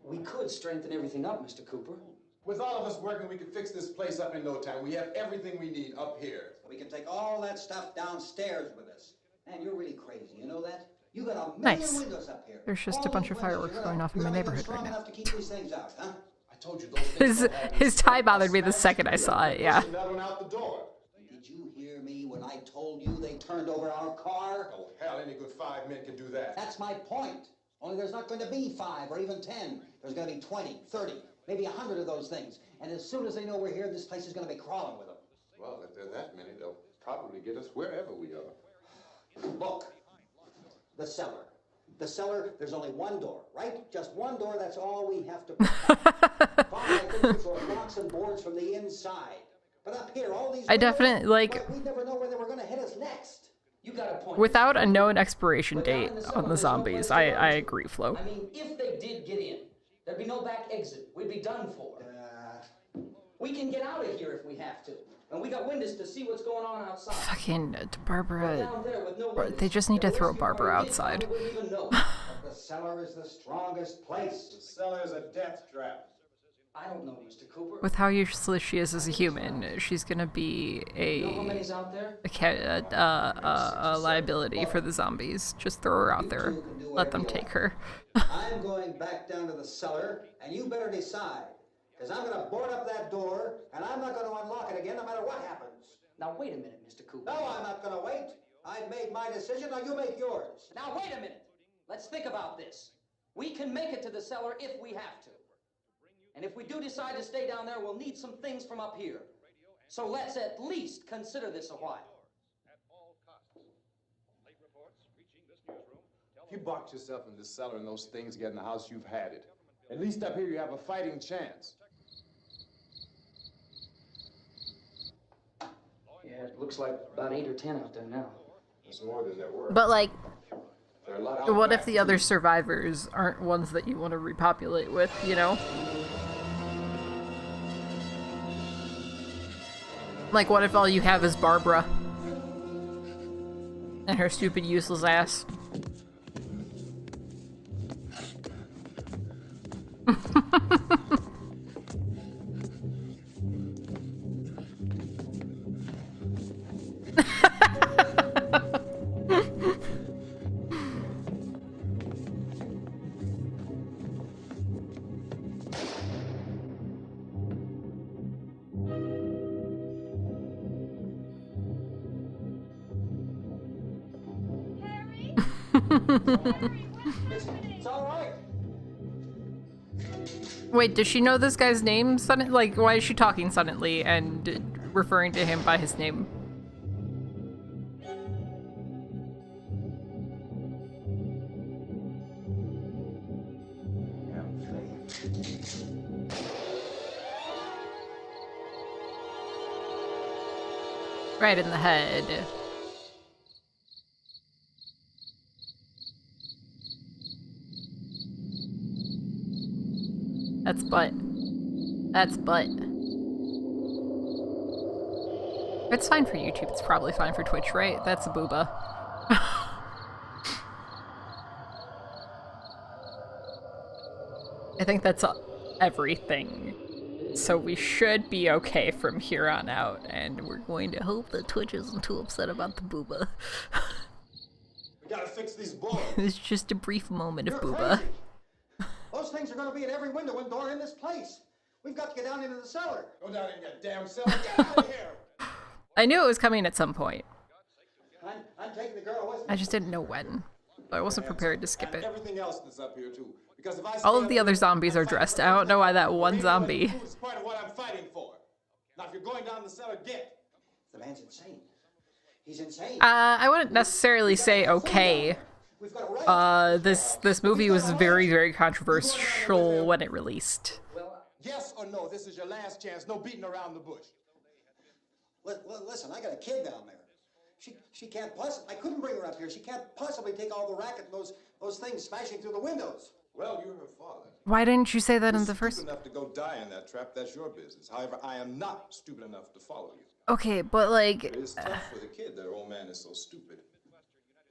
We could strengthen everything up, Mr. Cooper. With all of us working, we could fix this place up in no time. We have everything we need up here. We can take all that stuff downstairs with us. Man, you're really crazy. You know that? You got a million Nice. windows up here. There's just All a bunch these of windows, fireworks you're going gonna- off in you're my gonna make them neighborhood strong right now. enough to keep these things out, huh? I told you those things His tie bothered me the second I saw it, yeah. Pushing that one out the door. Did you hear me when I told you they turned over our car? Oh, hell, any good 5 men can do that. That's my point. Only there's not going to be 5 or even 10. There's going to be 20, 30, maybe 100 of those things. And as soon as they know we're here, this place is going to be crawling with them. Well, if there are that many, they'll probably get us wherever we are. Look, the cellar. The cellar, there's only one door, right? Just one door, that's all we have to protect. Fine, I think we throw blocks and boards from the inside. But up here, all these I windows, definitely, like, well, we'd never know where they were going to hit us next. You got a point. without a known expiration date on the zombies, I agree, Flo. I mean, if they did get in, there'd be no back exit. We'd be done for. We can get out of here if we have to. And we got windows to see what's going on outside. Fucking Barbara. Down there with no windows. They just need to And the throw rescue Barbara party outside. probably wouldn't even know. The cellar is the strongest place. The cellar is a death trap. I don't know, Mr. Cooper. With how useless she is as a human, she's gonna be You know how many's out there? a liability for the zombies. Just throw her out there. Let them take her. I'm going back down to the cellar, and you better decide. Because I'm going to board up that door, and I'm not going to unlock it again no matter what happens. Now, wait a minute, Mr. Cooper. No, I'm not going to wait. I've made my decision, now you make yours. Now, wait a minute. Let's think about this. We can make it to the cellar if we have to. And if we do decide to stay down there, we'll need some things from up here. So let's at least consider this a while. If you box yourself in this cellar and those things get in the house, you've had it. At least up here you have a fighting chance. Yeah, it looks like about 8 or 10 out there now. It's more than there were. But like, There are a lot out what back, if the too. other survivors aren't ones that you want to repopulate with, you know? Like, what if all you have is Barbara? And her stupid, useless ass. It's all right. Wait, does she know this guy's name? Like, why is she talking suddenly and referring to him by his name? Right in the head. That's butt. That's butt. It's fine for YouTube. It's probably fine for Twitch, right? That's a booba. I think that's everything. So we should be okay from here on out, and we're going to hope that Twitch isn't too upset about the booba. We gotta fix these boards. It's just a brief moment of You're booba. crazy. Those things are going to be in every window and door in this place. We've got to get down into the cellar. Go down in your damn cellar. Get out of here. I knew it was coming at some point. I'm taking the girl with me. I just didn't know when. I wasn't prepared to skip And it. everything else that's up here too. Because if I All stay of the up other here, zombies are I'm fighting dressed. for I don't know why that everything. one Radio zombie. and food is part of what I'm fighting for. Now, if you're going down the cellar, get. The man's insane. He's insane. I wouldn't necessarily say okay. We've got a right. This movie was very, very controversial when it released. Yes or no, this is your last chance. No beating around the bush. Listen, I got a kid down there. She can't possibly. I couldn't bring her up here. She can't possibly take all the racket and those things smashing through the windows. Well, you're her father. Why didn't you say that in You're the first? stupid enough to go die in that trap. That's your business. However, I am not stupid enough to follow you. Okay, but like, It is tough for the kid. That old man is so stupid.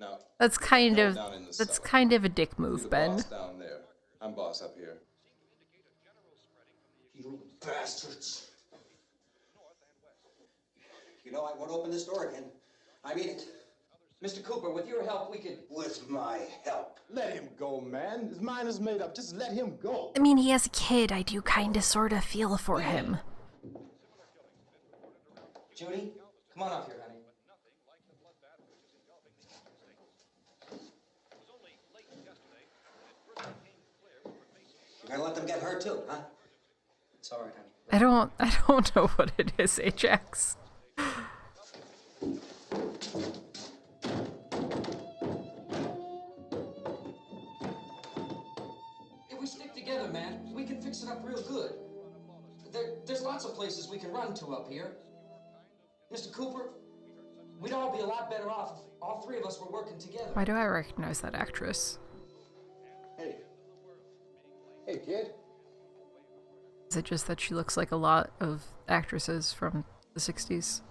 Now, that's kind go of down in the that's cellar. kind of a dick You're move, the Ben. boss down there. I'm boss up here. You bastards. You know, I won't open this door again. I mean it. Mr. Cooper, with your help, we could... With my help. Let him go, man. His mind is made up. Just let him go. I mean, he has a kid. I do kind of, sort of feel for him. Judy, come on up here, honey. You're gonna let them get hurt too, huh? It's all right, honey. I don't know what it is, Ajax. If we stick together, man, we can fix it up real good. There's lots of places we can run to up here. Mr. Cooper, we'd all be a lot better off if all three of us were working together. Why do I recognize that actress? Hey. Hey, kid. Is it just that she looks like a lot of actresses from the 60s?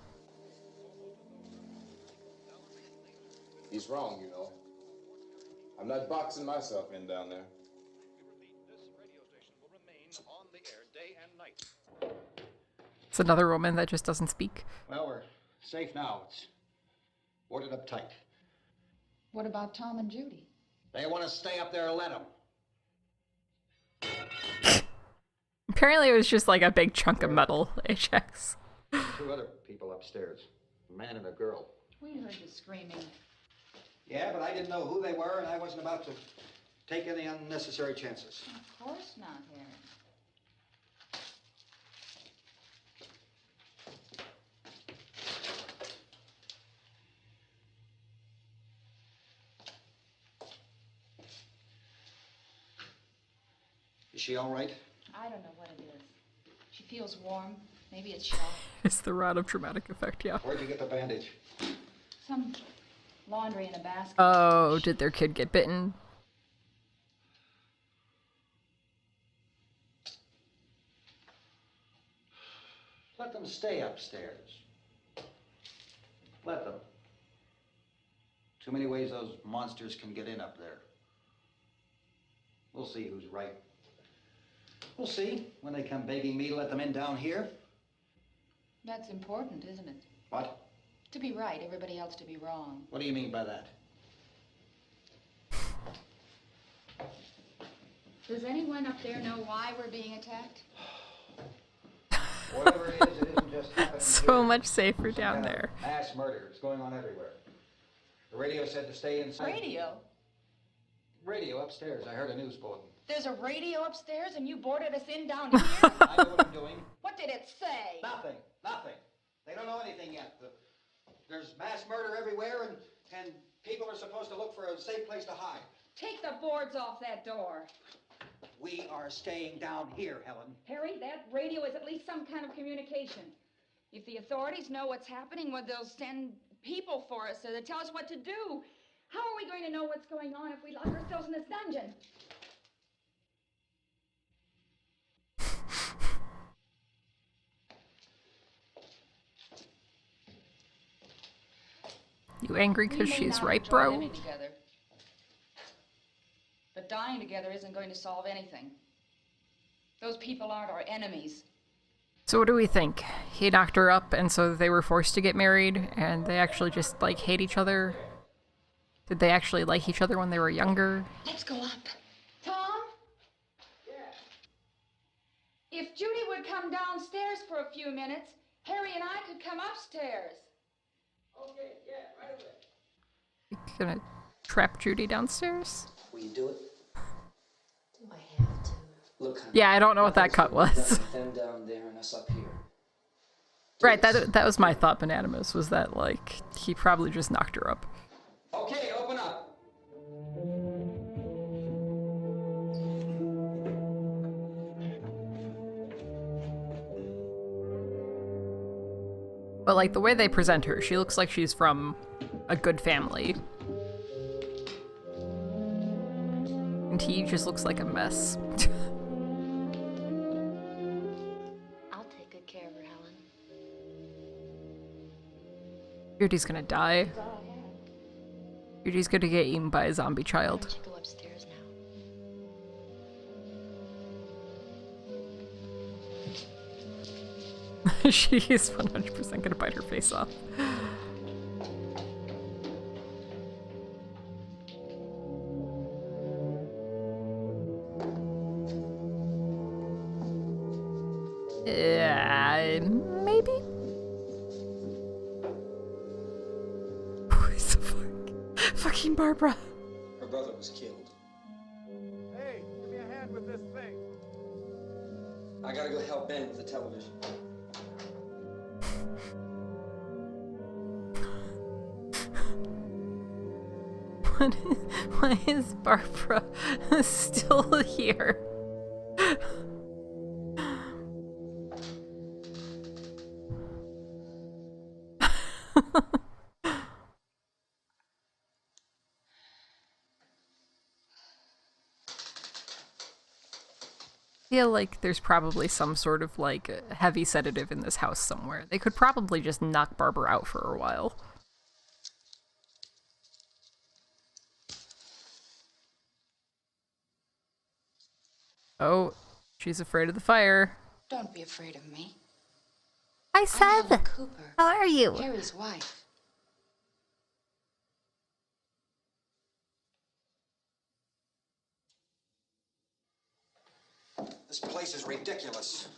He's wrong, you know. I'm not boxing myself in down there. It's another woman that just doesn't speak. Well, we're safe now. It's boarded up tight. What about Tom and Judy? They want to stay up there, let them. Apparently it was just like a big chunk of metal, Ajax. Two other people upstairs, a man and a girl. We heard the screaming. Yeah, but I didn't know who they were, and I wasn't about to take any unnecessary chances. Of course not, Harry. Is she all right? I don't know what it is. She feels warm. Maybe it's shock. It's the rod of dramatic effect, yeah. Where'd you get the bandage? Some laundry in a basket. Oh, did their kid get bitten? Let them stay upstairs. Let them. Too many ways those monsters can get in up there. We'll see who's right. We'll see when they come begging me to let them in down here. That's important, isn't it? What? To be right, everybody else to be wrong. What do you mean by that? Does anyone up there know why we're being attacked? Whatever it isn't just happening So here. much safer Some down kind of there. Mass murder. It's going on everywhere. The radio said to stay inside. Radio? Radio upstairs. I heard a news bulletin. There's a radio upstairs and you boarded us in down here? I know what I'm doing. What did it say? Nothing. Nothing. They don't know anything yet. There's mass murder everywhere, and people are supposed to look for a safe place to hide. Take the boards off that door. We are staying down here, Helen. Harry, that radio is at least some kind of communication. If the authorities know what's happening, well, they'll send people for us so they tell us what to do. How are we going to know what's going on if we lock ourselves in this dungeon? You angry because We may she's not right, enjoy bro? living together, but dying together isn't going to solve anything. Those people aren't our enemies. So what do we think? He knocked her up and so they were forced to get married and they actually just, like, hate each other? Did they actually like each other when they were younger? Let's go up. Tom? Yeah. If Judy would come downstairs for a few minutes, Harry and I could come upstairs. Okay, yeah, right away. You gonna trap Judy downstairs? Will you do it? Do I have to? Look, honey, Yeah, I don't know what that nothing's cut gonna be was. done with them down there and us up here. Right, that was my thought, Bananimus, was that, like, he probably just knocked her up. Okay, open up. But, like, the way they present her, she looks like she's from a good family. And he just looks like a mess. I'll take good care of her, Helen. Judy's gonna die. Judy's gonna get eaten by a zombie Why child. don't you go upstairs now? She is 100% gonna bite her face off. Yeah, maybe? Who is the fuck? Fucking Barbara. Her brother was killed. Hey, give me a hand with this thing. I gotta go help Ben with the television. Why is Barbara still here? I feel like there's probably some sort of, like, heavy sedative in this house somewhere. They could probably just knock Barbara out for a while. Oh, she's afraid of the fire. Don't be afraid of me. Hi, I'm Seth. Helen Cooper, How are you? Harry's wife. This place is ridiculous.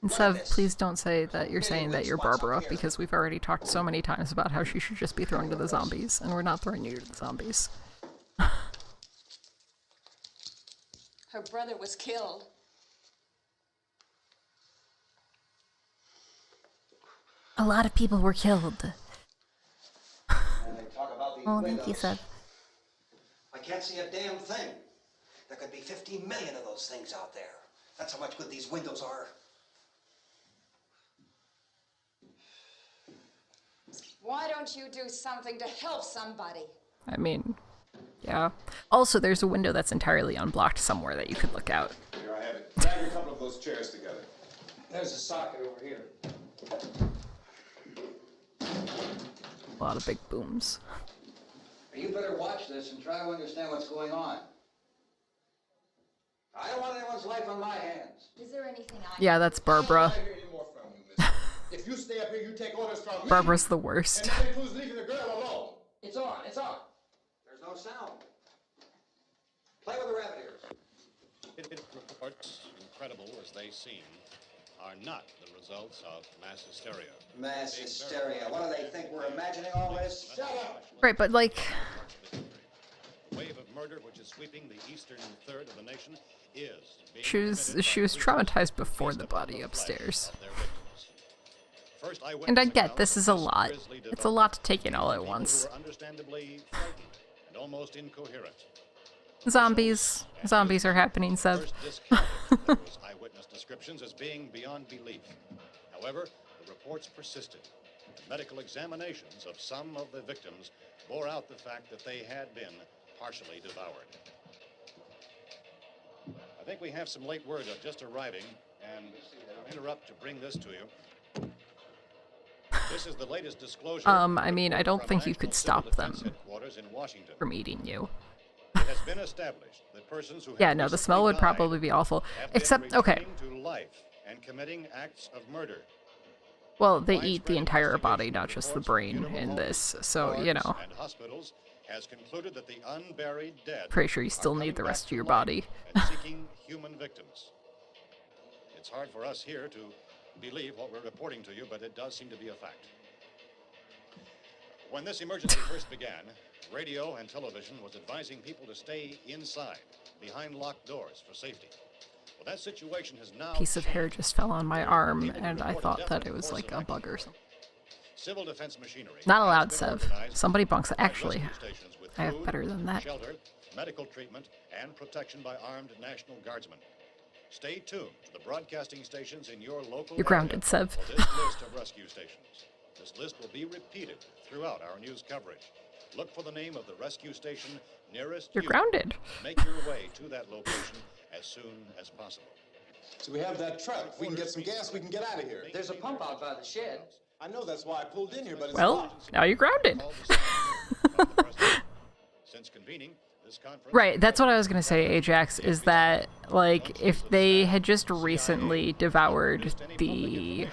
And Sev, please don't say that you're saying that you're Barbara, because we've already talked so many times about how she should just be thrown to the zombies, and we're not throwing you to the zombies. Her brother was killed. A lot of people were killed. And they talk about these Oh, windows. thank you, Seb. I can't see a damn thing. There could be 50 million of those things out there. That's how much good these windows are. Why don't you do something to help somebody? I mean, yeah. Also, there's a window that's entirely unblocked somewhere that you could look out. Here I have it. Drag a couple of those chairs together. There's a socket over here. A lot of big booms. You better watch this and try to understand what's going on. I don't want anyone's life on my hands. Is there anything I... Yeah, that's Barbara. I hear any more from you, mister. If you stay up here, you take orders from me. Barbara's the worst. And that includes leaving the girl alone. It's on, it's on. There's no sound. Play with the rabbit ears. Reports, incredible as they seem, are not the results of mass hysteria. Mass hysteria. What do they think? We're imagining all this? Shut up! Right, but like... The wave of murder which is sweeping the eastern third of the nation is being She was traumatized before the body upstairs. of their victims. First eyewitness And I get accounts this is a of lot. grisly It's a lot to take in all at people once. who were understandably frightened and almost incoherent. Zombies. Zombies are happening, Seb. First discounted those eyewitness descriptions as being beyond belief. However, the reports persisted. Medical examinations of some of the victims bore out the fact that they had been partially devoured. I think we have some late word just arriving, and I'll interrupt to bring this to you. This is the latest disclosure. I mean, I don't from think you National could Civil stop Defense them Headquarters in Washington. from eating you. It has been established that persons who Yeah, have no, the recently smell would died probably be awful. have been Except, okay. returning to life and committing acts of murder. Well, they eat the entire body, not just the brain in this, so, you know. And hospitals has concluded that the unburied dead Pretty sure you are still coming need the back rest of to your life body. and seeking human victims. It's hard for us here to believe what we're reporting to you, but it does seem to be a fact. When this emergency first began, radio and television was advising people to stay inside, behind locked doors for safety. Well, that situation has now Piece of hair just fell on my arm, and I thought that it was like a bug or something. Civil defense machinery Not allowed, has been Sev. organized Somebody to bunks. provide Actually, rescue stations with I have food, better than that. Shelter, medical treatment, and protection by armed National Guardsmen. Stay tuned to the broadcasting stations in your local You're grounded, area Sev. for this list of rescue stations. This list will be repeated throughout our news coverage. Look for the name of the rescue station nearest You're you. grounded. Make your way to that location as soon as possible. So we have that truck. If we can get some gas, we can get out of here. There's a pump out by the shed. I know that's why I pulled in here, but it's Well, locked. now you're grounded. Since convening this conference, Right, that's what I was gonna say, Ajax, is that, like, if they had just recently devoured the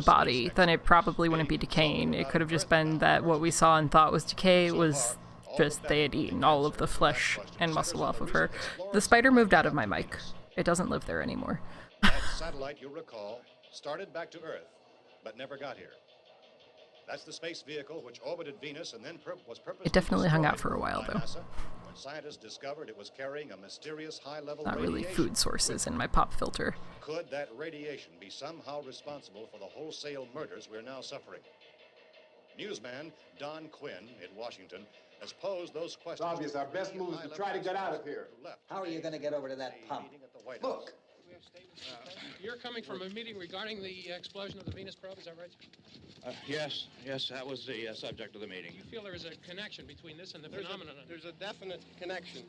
body, then it probably wouldn't be decaying. It could have just been that what we saw and thought was decay was just they had eaten all of the flesh and muscle off of her. The spider moved out of my mic. It doesn't live there anymore. that satellite, you'll recall, started back to Earth, but never got here. That's the space vehicle which orbited Venus and then was purposely It definitely hung out destroyed for a while, by though. NASA when scientists discovered it was carrying a mysterious high-level Not really radiation. food sources in my pop filter. Could that radiation be somehow responsible for the wholesale murders we're now suffering? Newsman Don Quinn in Washington has posed those questions. It's obvious our best move is to try to get out of here. How are you going to get over to that pump? Look. You're coming from a meeting regarding the explosion of the Venus probe, is that right? Yes, that was the subject of the meeting. You feel there is a connection between this and the phenomenon? There's a definite connection.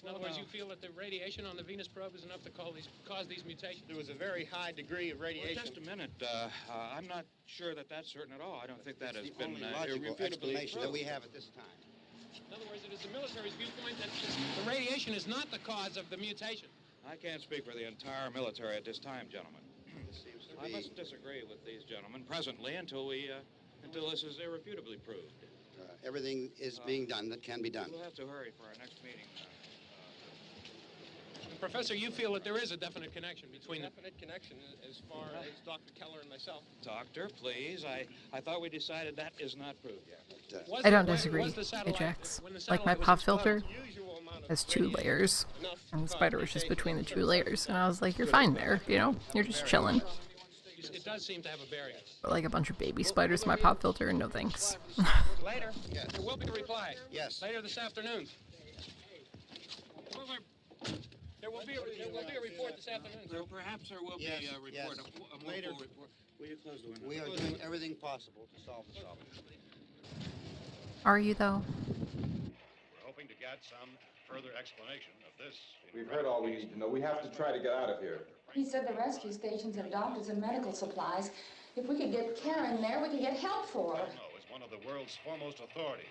In other words, you feel that the radiation on the Venus probe is enough to cause these mutations? There was a very high degree of radiation. Well, just a minute. I'm not sure that that's certain at all. I don't think that has been logical irrefutably explanation that we have at this time. In other words, it is the military's viewpoint that the radiation is not the cause of the mutation. I can't speak for the entire military at this time, gentlemen. This seems to I be... must disagree with these gentlemen presently until this is irrefutably proved. everything is being done that can be done. We'll have to hurry for our next meeting. Professor, you feel that there is a definite connection between Definite connection as far as Dr. Keller and myself. Doctor, please. I thought we decided that is not proved yet. I don't disagree, Ajax. Like, my pop filter has 2 layers, and the spider was just between the 2 layers, and I was like, you're fine there, you know? You're just chilling. It does seem to have a bearing. But like a bunch of baby spiders in my pop filter, no thanks. Later. Yes. There will be a reply. Yes. Later this afternoon. There will be a report this afternoon. Perhaps there will be a report. Yes. A Later. report. Will you close the window? We are doing everything possible to solve the problem. Are you, though? We're hoping to get some further explanation of this. We've heard all we need to know. We have to try to get out of here. He said the rescue stations have doctors and medical supplies. If we could get Karen there, we could get help for her. Granno is one of the world's foremost authorities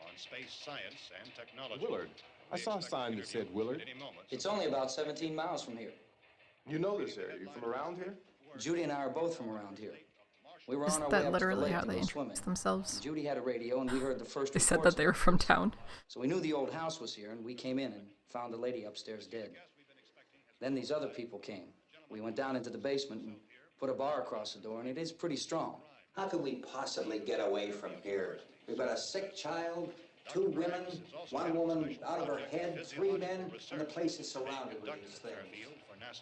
on space science and technology. Willard. I saw a sign that said Willard. It's only about 17 miles from here. You know this area. You from around here? Judy and I are both from around here. We were on Isn't our way that up to the literally lake how to they go swimming. introduce themselves? Judy had a radio, and we heard the first They said reports. that they were from town. So we knew the old house was here, and we came in and found the lady upstairs dead. Then these other people came. We went down into the basement and put a bar across the door, and it is pretty strong. How could we possibly get away from here? We've got a sick child, 2 women, 1 woman out of her head, 3 men, and the place is surrounded with these things. For NASA.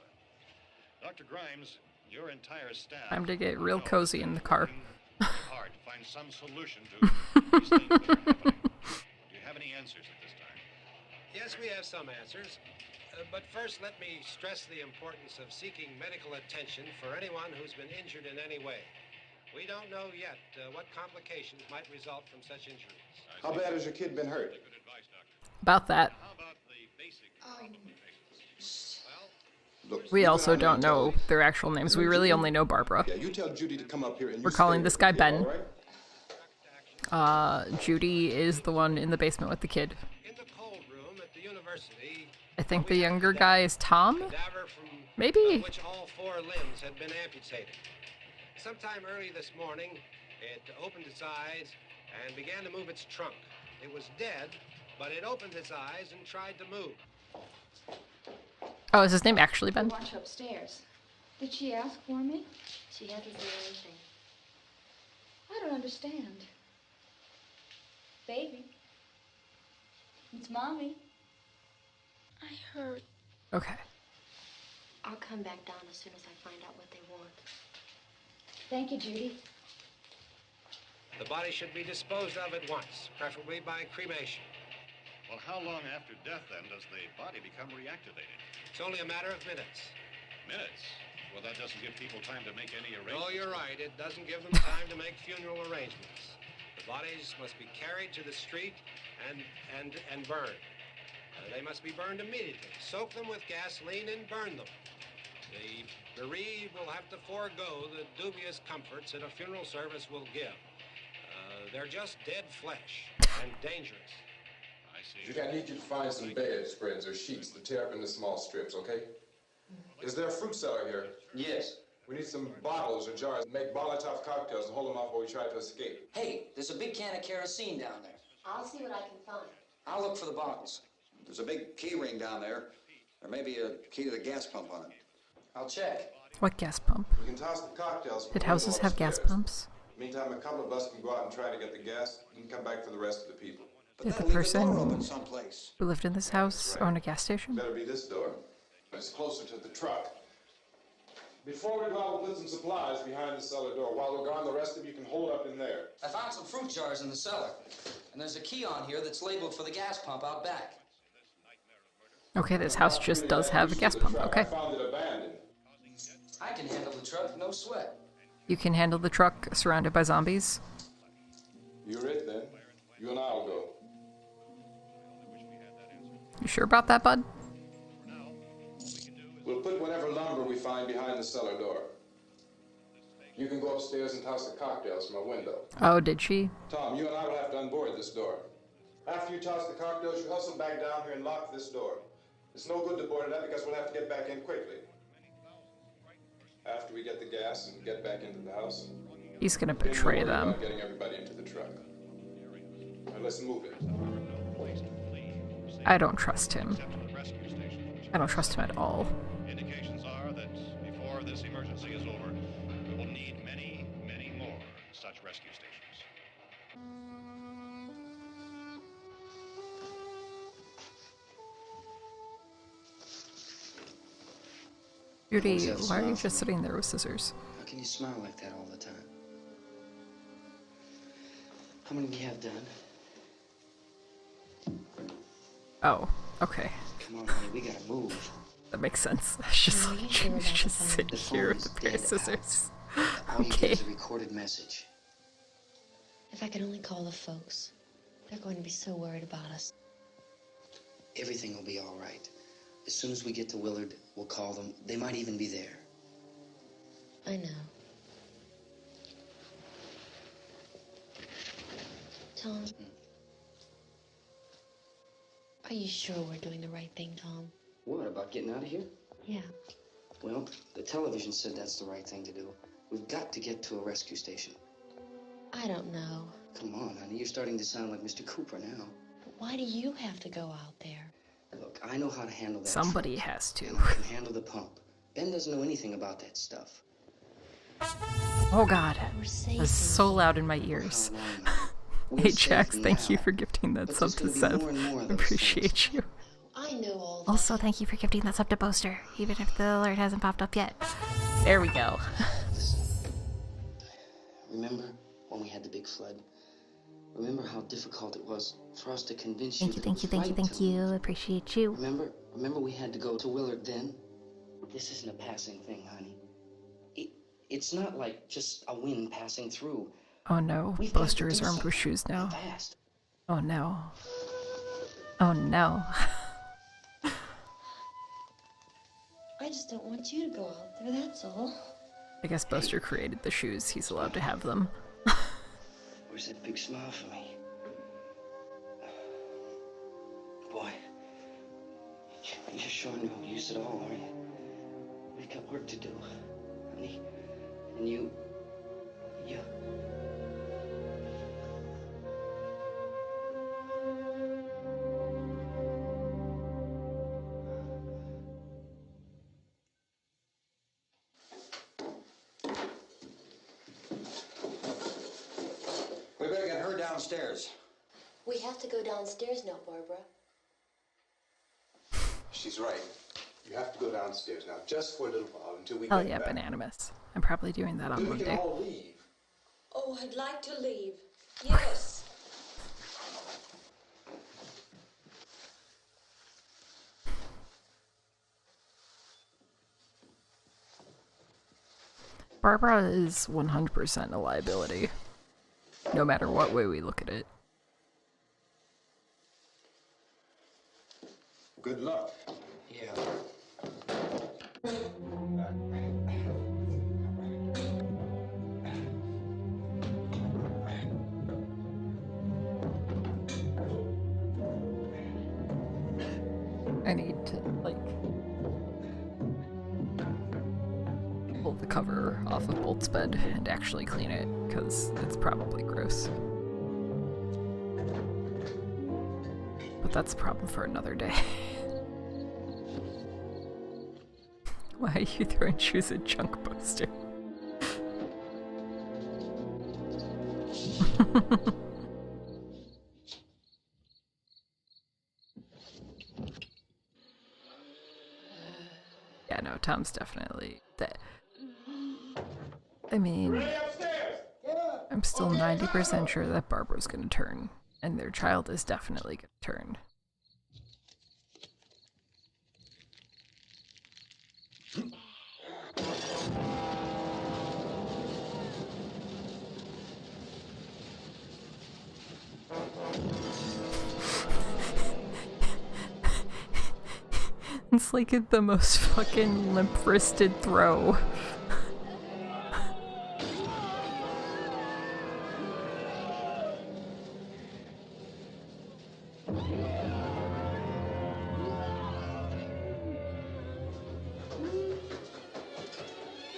Dr. Grimes, your entire staff. Time to get real cozy in the car. hard to find some solution to these things that are happening. Do you have any answers at this time? Yes, we have some answers. But first, let me stress the importance of seeking medical attention for anyone who's been injured in any way. We don't know yet what complications might result from such injuries. How bad has your kid been hurt? About that. Look, We you go also down there don't and know their actual names. We really only know Barbara. Yeah, you tell Judy to come up here and We're you calling stay this with guy me, Ben. all right? Judy is the one in the basement with the kid. In the cold room at the university, I think the younger guy is Tom? cadaver from Maybe? which all 4 limbs had been amputated. Sometime early this morning, it opened its eyes and began to move its trunk. It was dead, but it opened its eyes and tried to move. Oh, is his name actually Ben? Watch upstairs. Did she ask for me? She hasn't said anything. I don't understand. Baby. It's Mommy. I heard. Okay. I'll come back down as soon as I find out what they want. Thank you, Judy. The body should be disposed of at once, preferably by cremation. Well, how long after death, then, does the body become reactivated? It's only a matter of minutes. Minutes? Well, that doesn't give people time to make any arrangements. Oh, you're right. It doesn't give them time to make funeral arrangements. The bodies must be carried to the street and burned. They must be burned immediately. Soak them with gasoline and burn them. The bereaved will have to forego the dubious comforts that a funeral service will give. They're just dead flesh and dangerous. I see. Judy, I need you to find some bedspreads or sheets to tear up into small strips, okay? Is there a fruit cellar here? Yes. We need some bottles or jars. Make Molotov cocktails and hold them off while we try to escape. Hey, there's a big can of kerosene down there. I'll see what I can find. I'll look for the bottles. There's a big key ring down there. There may be a key to the gas pump on it. I'll check. What gas pump? We can toss the cocktails. from Did the houses window have gas upstairs. pumps? Meantime, a couple of us can go out and try to get the gas and come back for the rest of the people. Did the Then leave person door open someplace. who lived in this house own a gas station? Better be this door. It's closer to the truck. Before we go out, we'll put some supplies behind the cellar door. While we're gone, the rest of you can hold up in there. I found some fruit jars in the cellar. And there's a key on here that's labeled for the gas pump out back. Okay, this house just does have a gas pump. Okay. I found it abandoned. I can handle the truck, no sweat. You can handle the truck surrounded by zombies? You're it then. You and I'll go. You sure about that, bud? We'll put whatever lumber we find behind the cellar door. You can go upstairs and toss the cocktails from a window. Oh, did she? Tom, you and I will have to unboard this door. After you toss the cocktails, you hustle back down here and lock this door. It's no good to board it up because we'll have to get back in quickly. After we get the gas and get back into the house. He's gonna then we'll betray worry them. about getting everybody into the truck. Now let's move it. I don't trust him. The rescue station, which I don't trust him at all. Indications are that before this emergency is over, we will need many, many more such rescue stations. Judy, why are you just sitting there with scissors? How can you smile like that all the time? How many do you have done? Oh, okay. Come on, honey, we gotta move. That makes sense. I was just Are you like, sure you about should the sit phone? here with a The pair of phone is scissors. All you get Okay. is a recorded message. If I could only call the folks. They're going to be so worried about us. Everything will be all right. As soon as we get to Willard, we'll call them. They might even be there. I know. Tom? Are you sure we're doing the right thing, Tom? What, about getting out of here? Yeah. Well, the television said that's the right thing to do. We've got to get to a rescue station. I don't know. Come on, honey, you're starting to sound like Mr. Cooper now. But why do you have to go out there? Look, I know how to handle that. Somebody truck, has to. and I can handle the pump. Ben doesn't know anything about that stuff. Oh god. We're safe. That's so loud in my ears. We're Hey safe Jax, thank you now, for gifting that but sub there's to gonna be Seb. more and more I of those appreciate things. you. I know all that. Also, thank you for gifting that sub to Boaster, even if the alert hasn't popped up yet. There we go. Remember when we had the big flood? Remember how difficult it was for us to convince Thank you, that thank you, it was thank you, right thank to you. move? Appreciate you. Remember we had to go to Willard then? This isn't a passing thing, honey. It's not like just a wind passing through. Oh no, We've got to Boaster is do armed with something shoes now. fast. Oh no. Oh no. I just don't want you to go out there, that's all. I guess Boaster created the shoes. He's allowed to have them. Where's that big smile for me? Boy, you're sure no use at all, are you? We've got work to do, honey. And you... We better get her downstairs. We have to go downstairs now, Barbara. She's right. You have to go downstairs now, just for a little while, until we Hell get yeah, back. Bananimus. I'm probably doing that on Then we can Monday. all leave. Oh, I'd like to leave. Yes. Barbara is 100% a liability. No matter what way we look at it. Good luck. Yeah. I need to, like, pull the cover off of Bolt's bed and actually clean it, because it's probably gross. But that's a problem for another day. Why are you throwing shoes at Junk Poster? Yeah, no, Tom's definitely dead. I mean, I'm still 90% sure that Barbara's gonna turn, and their child is definitely gonna turn. It's like the most fucking limp-wristed throw.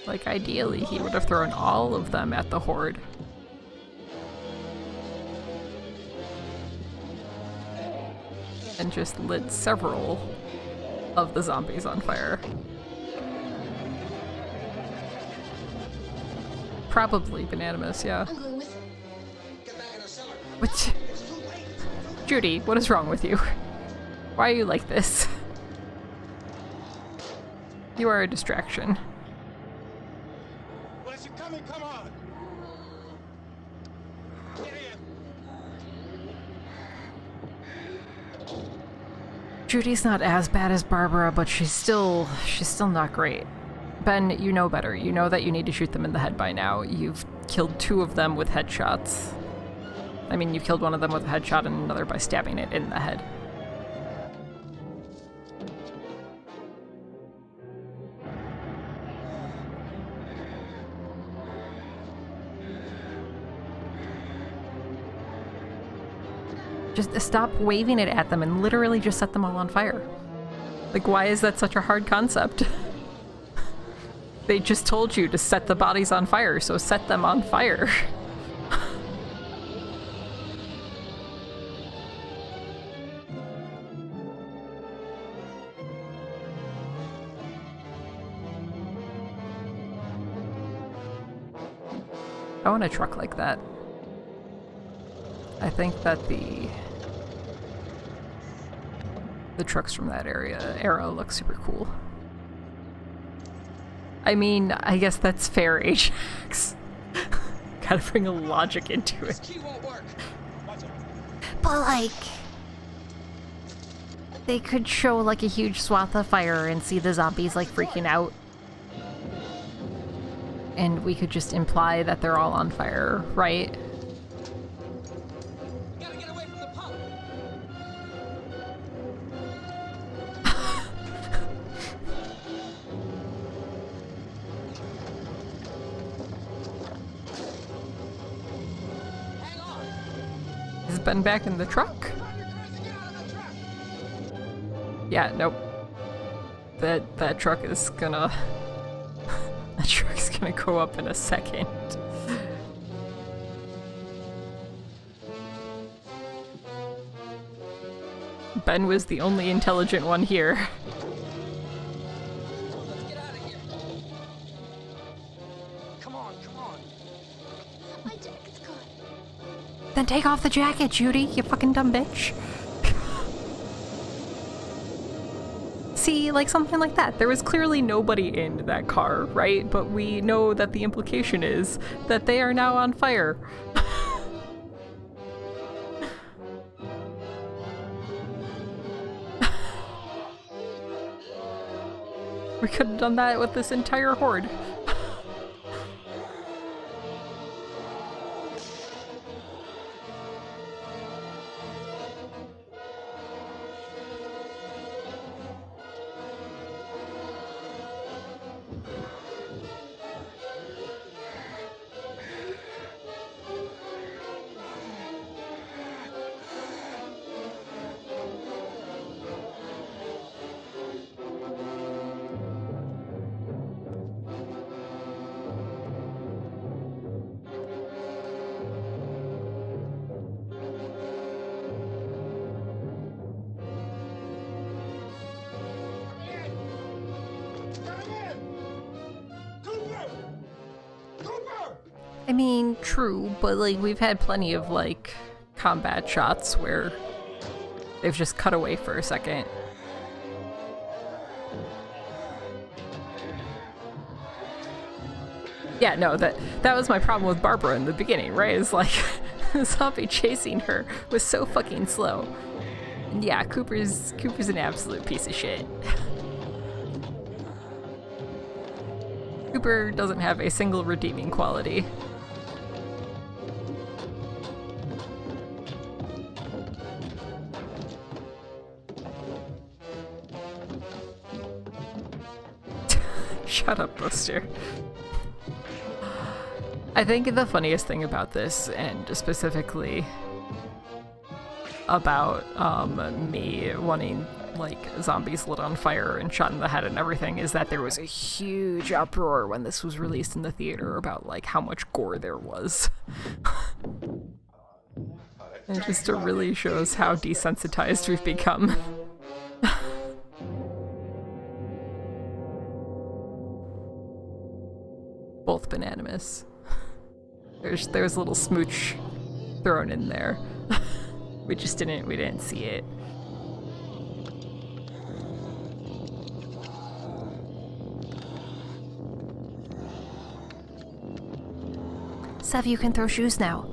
Like, ideally, he would have thrown all of them at the horde. And just lit several of the zombies on fire. Probably unanimous, yeah. I'm going with him. What? Judy, what is wrong with you? Why are you like this? You are a distraction. Well, is it coming? Come on. Get in. Judy's not as bad as Barbara, but she's still not great. Ben, you know better. You know that you need to shoot them in the head by now. You've killed 2 of them with headshots. I mean, you killed one of them with a headshot and another by stabbing it in the head. Just stop waving it at them and literally just set them all on fire. Like, why is that such a hard concept? They just told you to set the bodies on fire, so set them on fire. I want a truck like that. I think that the trucks from that era look super cool. I mean, I guess that's fair, Ajax. Gotta bring a logic into it. But like, they could show like a huge swath of fire and see the zombies like freaking out. And we could just imply that they're all on fire, right? Gotta get away from the pump. Has Ben back in the truck? Yeah, nope. That truck is gonna... that truck's gonna go up in a second. Ben was the only intelligent one here. Let's get out of here. Come on, come on. My jacket's gone. Then take off the jacket, Judy, you fucking dumb bitch. See, like something like that. There was clearly nobody in that car, right? But we know that the implication is that they are now on fire. We could have done that with this entire horde. I mean, true, but like we've had plenty of like combat shots where they've just cut away for a second. Yeah, no, that was my problem with Barbara in the beginning, right? It's like the zombie chasing her was so fucking slow. And yeah, Cooper's an absolute piece of shit. Cooper doesn't have a single redeeming quality. Shut up, Buster. I think the funniest thing about this, and specifically about me wanting like zombies lit on fire and shot in the head and everything, is that there was a huge uproar when this was released in the theater about like how much gore there was. It just really shows how desensitized we've become. both bananimous. There's a little smooch thrown in there. we didn't see it. Sev, you can throw shoes now.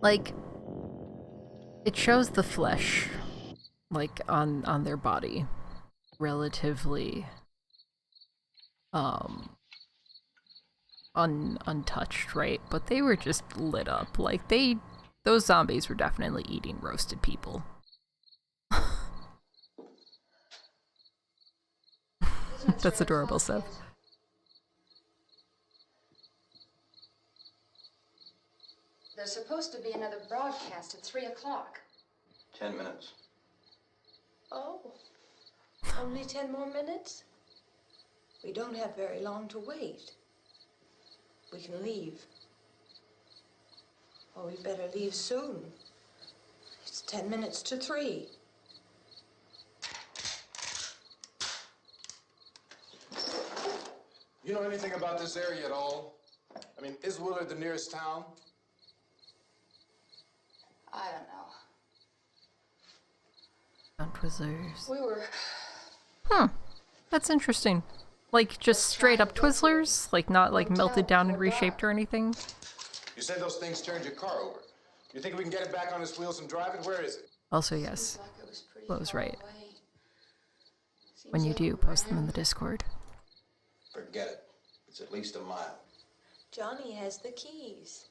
Like, it shows the flesh, like, on their body, relatively, untouched, right? But they were just lit up. Like, those zombies were definitely eating roasted people. That's adorable, Sev. There's supposed to be another broadcast at 3 o'clock. 10 minutes. Oh, only 10 more minutes? We don't have very long to wait. We can leave. Or we better leave soon. It's 10 minutes to 3. You know anything about this area at all? I mean, is Willard the nearest town? I don't know. On Twizzlers. We were... That's interesting. Like, just straight up Twizzlers? Like, not, like, melted down and reshaped or anything? You said those things turned your car over. You think we can get it back on its wheels and drive it? Where is it? Also, yes. Flo's right. When you do, post them in the Discord. Forget it. It's at least a mile. Johnny has the keys.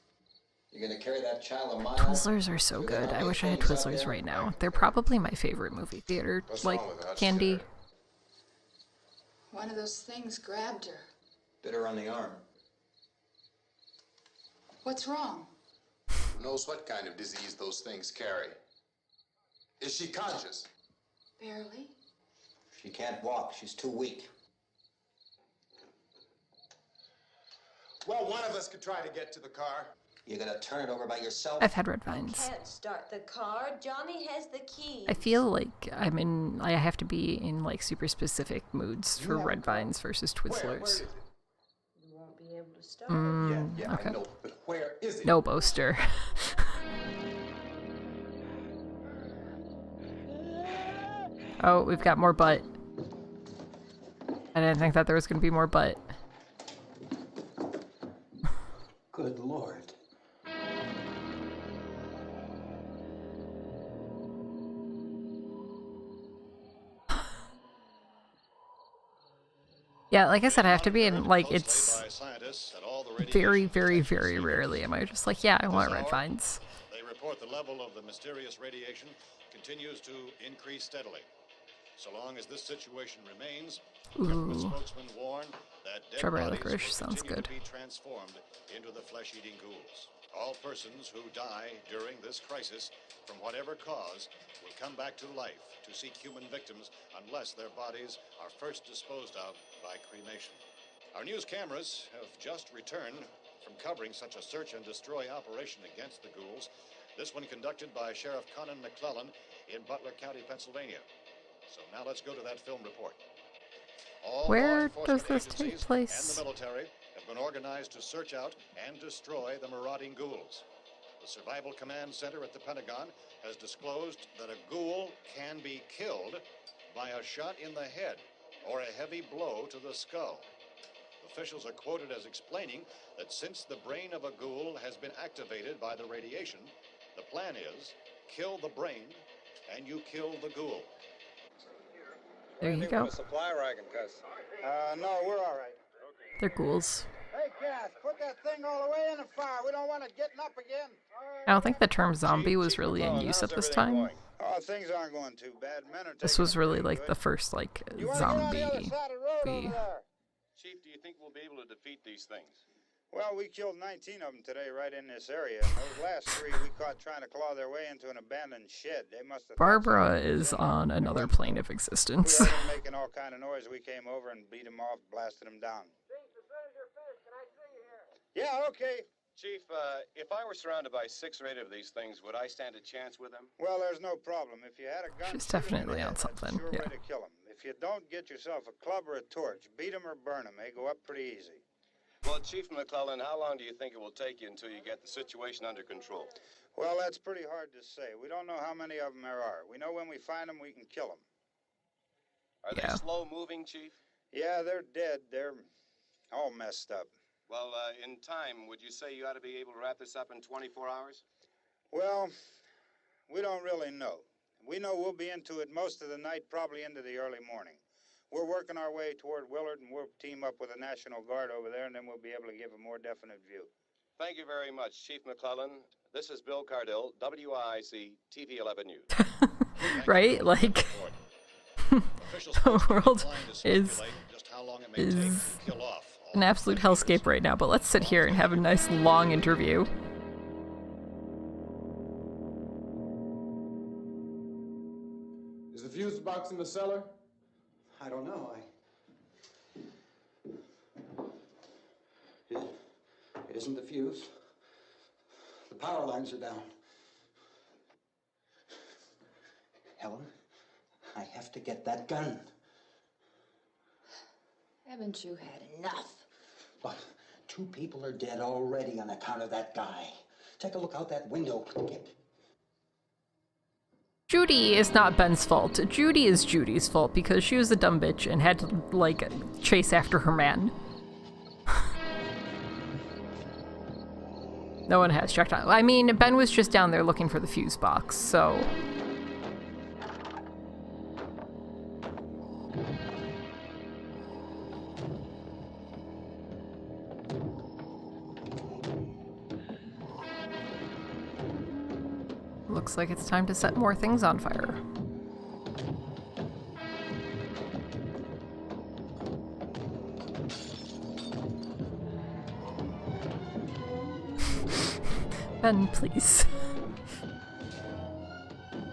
You're gonna carry that child a mile? Twizzlers are so good. I wish I had Twizzlers right now. They're probably my favorite movie theater, like, candy. One of those things grabbed her. Bit her on the arm. What's wrong? Who knows what kind of disease those things carry? Is she conscious? Barely. She can't walk. She's too weak. Well, one of us could try to get to the car. You're gonna turn it over by yourself? I've had red vines. Can't start the car. Johnny has the keys. I feel like I have to be in, like, super specific moods for red vines versus Twizzlers. You won't be able to start. Yeah, Okay. I know, but where is it? No boaster. Oh, we've got more butt. I didn't think that there was going to be more butt. Good Lord. Yeah, like I said, I have to be in, like, it's very, very, very rarely am I just like, yeah, I want red vines. They report the level of the mysterious radiation continues to increase steadily. So long as this situation remains, government spokesmen warn that dead Strawberry bodies licorice will sounds continue good. to be transformed into the flesh-eating ghouls. All persons who die during this crisis, from whatever cause, will come back to life to seek human victims unless their bodies are first disposed of by cremation. Our news cameras have just returned from covering such a search and destroy operation against the ghouls. This one conducted by Sheriff Conan McClellan in Butler County, Pennsylvania. So now let's go to that film report. All Where law does enforcement this take agencies place? and the military have been organized to search out and destroy the marauding ghouls. The Survival Command Center at the Pentagon has disclosed that a ghoul can be killed by a shot in the head or a heavy blow to the skull. Officials are quoted as explaining that since the brain of a ghoul has been activated by the radiation, the plan is kill the brain and you kill the ghoul. There you go. Supply or I can cuss? No, we're all right. They're ghouls. Hey, Cass, put that thing burning all the way in the fire. We don't want it getting up again. I don't think the term zombie was really in use at this time. Oh, things aren't going too bad. Men are This was really like the first like zombie. Chief, do you think we'll be able to defeat these things? Well, we killed 19 of them today right in this area. And those last 3 we caught trying to claw their way into an abandoned shed. They must have. Barbara is on another plane of existence. We heard them making all kind of noise. We came over and beat them off, blasted them down. Yeah, okay. Chief, if I were surrounded by 6 or 8 of these things, would I stand a chance with them? Well, there's no problem. If you had a gun, She's definitely on something. sure Yeah. way to kill them. If you don't, get yourself a club or a torch. Beat them or burn them. They go up pretty easy. Well, Chief McClellan, how long do you think it will take you until you get the situation under control? Well, that's pretty hard to say. We don't know how many of them there are. We know when we find them, we can kill them. Are they slow moving, Chief? Yeah, they're dead. They're all messed up. Well, in time, would you say you ought to be able to wrap this up in 24 hours? Well, we don't really know. We know we'll be into it most of the night, probably into the early morning. We're working our way toward Willard, and we'll team up with the National Guard over there, and then we'll be able to give a more definite view. Thank you very much, Chief McClellan. This is Bill Cardill, WIC TV 11 News. Right? Like, the world is an absolute hellscape right now, but let's sit here and have a nice long interview. Is the fuse box in the cellar? I don't know. It isn't the fuse. The power lines are down. Helen, I have to get that gun. Haven't you had enough? But 2 people are dead already on account of that guy. Take a look out that window. Judy is not Ben's fault. Judy is Judy's fault because she was a dumb bitch and had to, like, chase after her man. No one has checked on. I mean, Ben was just down there looking for the fuse box, so. Looks like it's time to set more things on fire. Ben, please.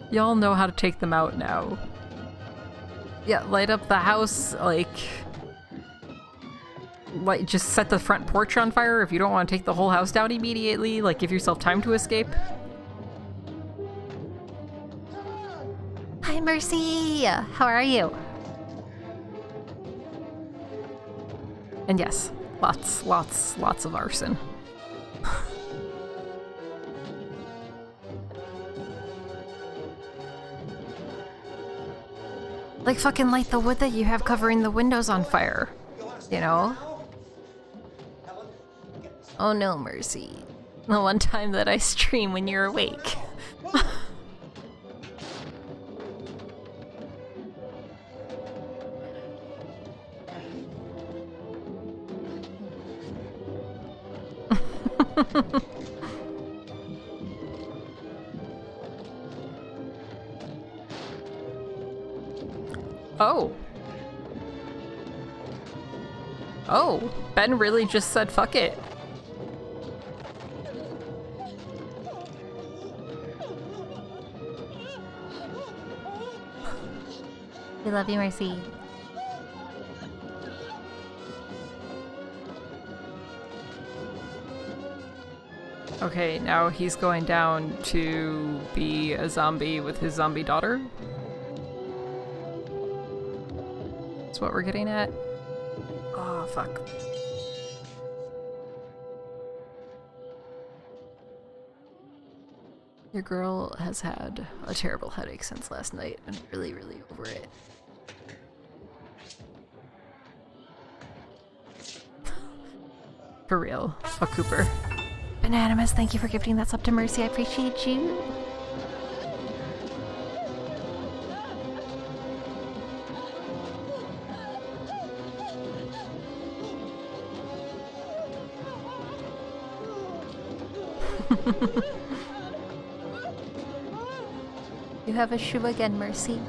Y'all know how to take them out now. Yeah, light up the house, like, just set the front porch on fire if you don't want to take the whole house down immediately. Like, give yourself time to escape. Hi, Mercy! How are you? And yes, lots of arson. Like, fucking light the wood that you have covering the windows on fire. You know? Oh no, Mercy. The one time that I stream when you're awake. Oh. Oh, Ben really just said fuck it. We love you, Mercy. Okay, now he's going down to be a zombie with his zombie daughter. That's what we're getting at. Oh, fuck. Your girl has had a terrible headache since last night. I'm really, really over it. For real. Fuck Cooper. Bananimus, thank you for gifting that sub to Mercy. I appreciate you. You have a shoe again, Mercy.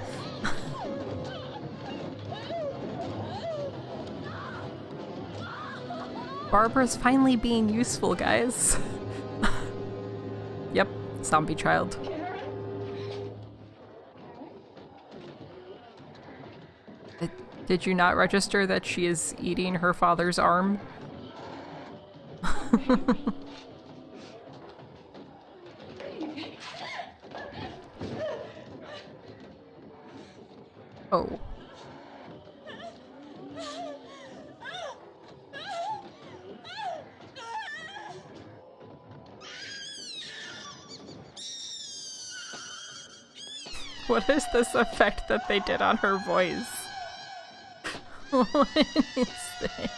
Barbara's finally being useful, guys. Yep, zombie child. Did you not register that she is eating her father's arm? Oh. What is this effect that they did on her voice? What is this?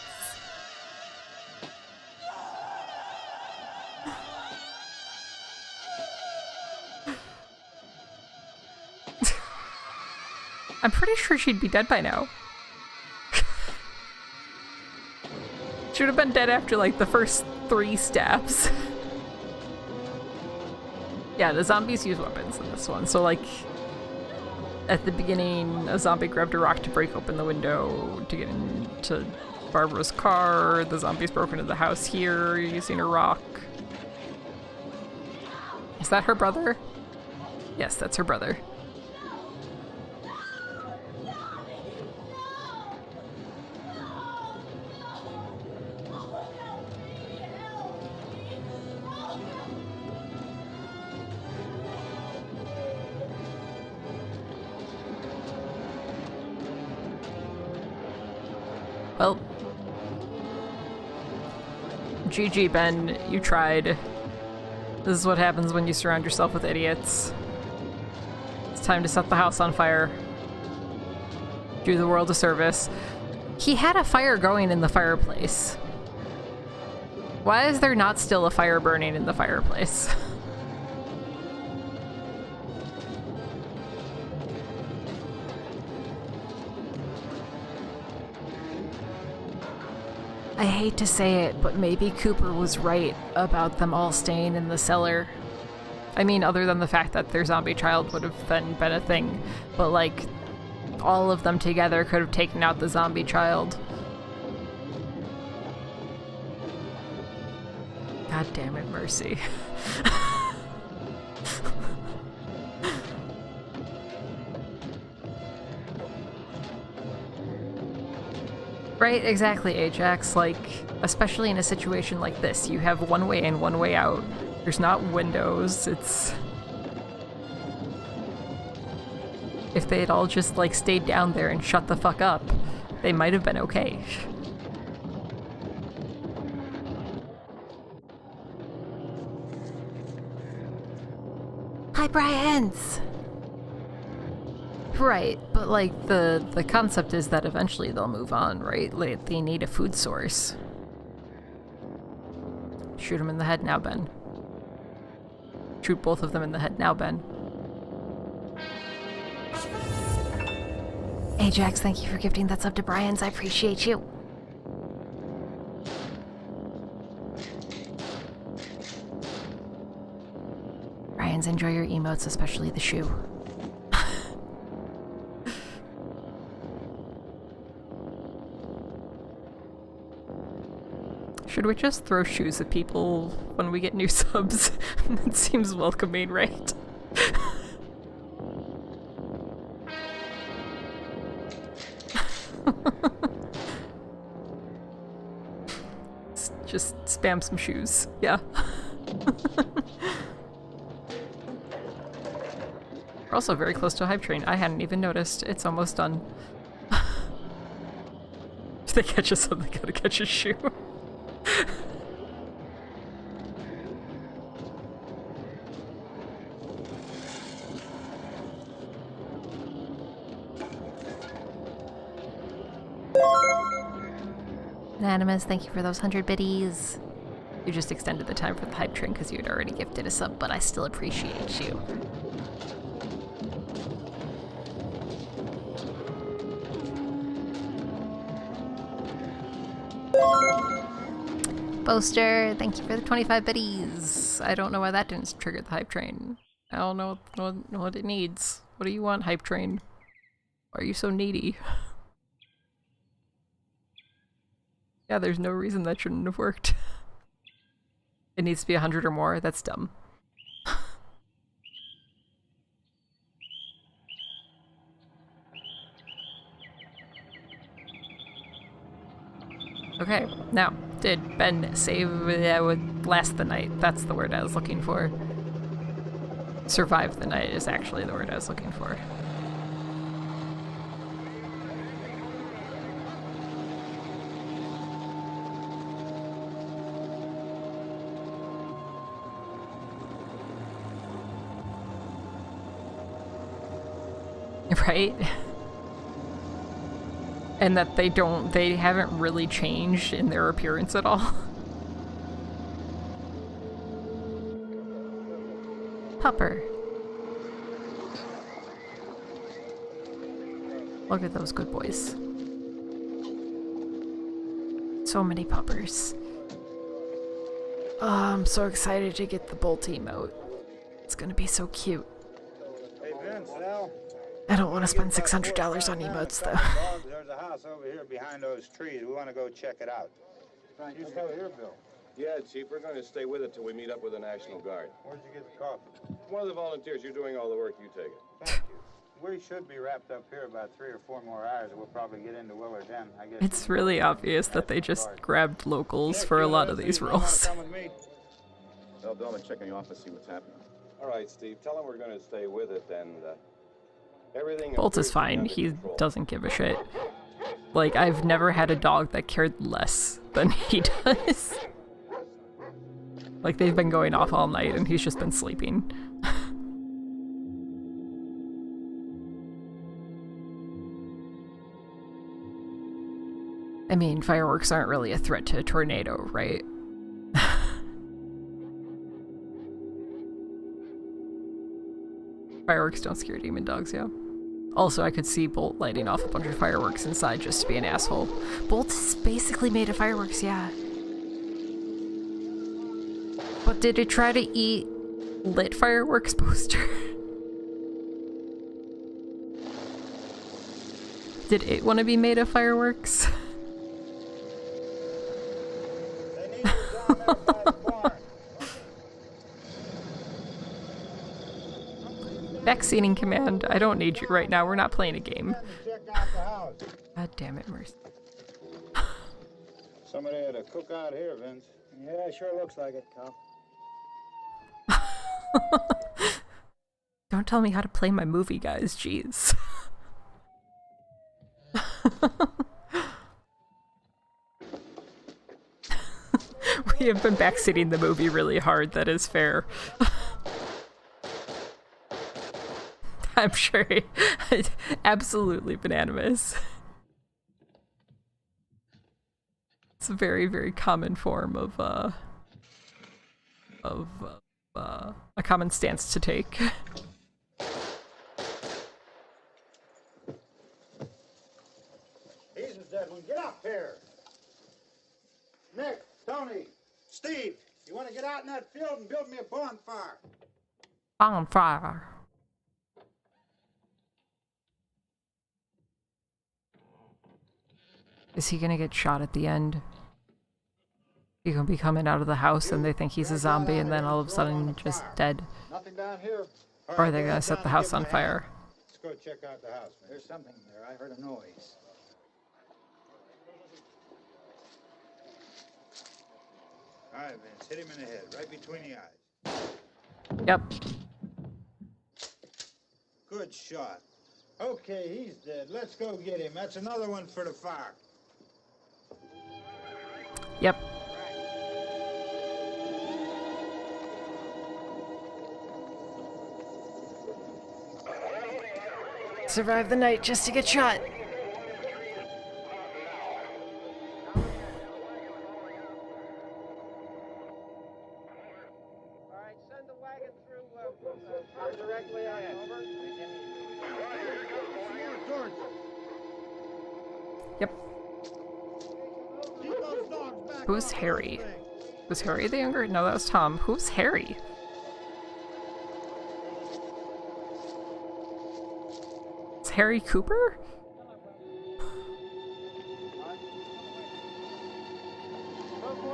I'm pretty sure she'd be dead by now. Should have been dead after like the first 3 stabs. Yeah, the zombies use weapons in this one, so like at the beginning, a zombie grabbed a rock to break open the window to get into Barbara's car. The zombies broke into the house here using a rock. Is that her brother? Yes, that's her brother. Well, GG, Ben, you tried. This is what happens when you surround yourself with idiots. It's time to set the house on fire. Do the world a service. He had a fire going in the fireplace. Why is there not still a fire burning in the fireplace? I hate to say it, but maybe Cooper was right about them all staying in the cellar. I mean, other than the fact that their zombie child would have then been a thing, but like, all of them together could have taken out the zombie child. God damn it, Mercy. Right, exactly, Ajax. Like, especially in a situation like this, you have one way in, one way out. There's not windows, it's... If they had all just, like, stayed down there and shut the fuck up, they might have been okay. Hi, Bryans! Right, but like the concept is that eventually they'll move on, right? Like they need a food source. Shoot him in the head now, Ben. Shoot both of them in the head now, Ben. Ajax, thank you for gifting that sub to Brian's. I appreciate you. Brian's, enjoy your emotes, especially the shoe. Should we just throw shoes at people when we get new subs? It seems welcoming, right? Just spam some shoes, yeah. We're also very close to a hype train. I hadn't even noticed. It's almost done. If they catch us up, they gotta catch a shoe. Anonymous, thank you for those 100 biddies. You just extended the time for the hype train because you had already gifted a sub, but I still appreciate you. Boaster, thank you for the 25 biddies. I don't know why that didn't trigger the hype train. I don't know what it needs. What do you want, hype train? Why are you so needy? Yeah, there's no reason that shouldn't have worked. It needs to be 100 or more. That's dumb. Okay, now, did Ben save would last the night? That's the word I was looking for. Survive the night is actually the word I was looking for. Right? And that they haven't really changed in their appearance at all. Pupper. Look at those good boys. So many puppers. Oh, I'm so excited to get the Bolt emote. It's gonna be so cute. Hey, Vince, Al. I don't want to spend $600 on emotes, though. There's a house over here behind those trees. We want to go check it out. You stay here, Bill. Yeah, Chief, we're going to stay with it till we meet up with the National Guard. Where'd you get the coffee? One of the volunteers, you're doing all the work, you take it. Thank you. We should be wrapped up here about 3 or 4 more hours, and we'll probably get into Willard then. I guess It's really obvious that they just grabbed locals for a lot of these roles. Come with me. Tell Bill to check in the office, see what's happening. All right, Steve, tell him we're going to stay with it, and everything... Bolt is fine. He doesn't give a shit. Like, I've never had a dog that cared less than he does. Like, they've been going off all night and he's just been sleeping. I mean, fireworks aren't really a threat to a tornado, right? Fireworks don't scare demon dogs, yeah. Also, I could see Bolt lighting off a bunch of fireworks inside just to be an asshole. Bolt is basically made of fireworks, yeah. But did it try to eat lit fireworks poster? Did it want to be made of fireworks? Vaccinating command. I don't need you right now. We're not playing a game. God damn it, Mercy. Somebody had a cookout here, Vince. Yeah, sure looks like it, Cop. Don't tell me how to play my movie, guys. Jeez. We have been backseating the movie really hard, that is fair. I'm sure. Absolutely bananimous. It's a very, very common form of a common stance to take. Easy, Devlin. Get up here. Nick, Tony, Steve, you want to get out in that field and build me a bonfire? Bonfire. Is he gonna get shot at the end? He gonna be coming out of the house and they think he's a zombie and then all of a sudden just dead? Nothing down here. Or are they gonna set the house on fire? Let's go check out the house. There's something there. I heard a noise. All right, Vince. Hit him in the head, right between the eyes. Yep. Good shot. Okay, he's dead. Let's go get him. That's another one for the fire. Yep. Survive the night just to get shot. Yep. Who's Harry? Was Harry the younger? No, that was Tom. Who's Harry? It's Harry Cooper?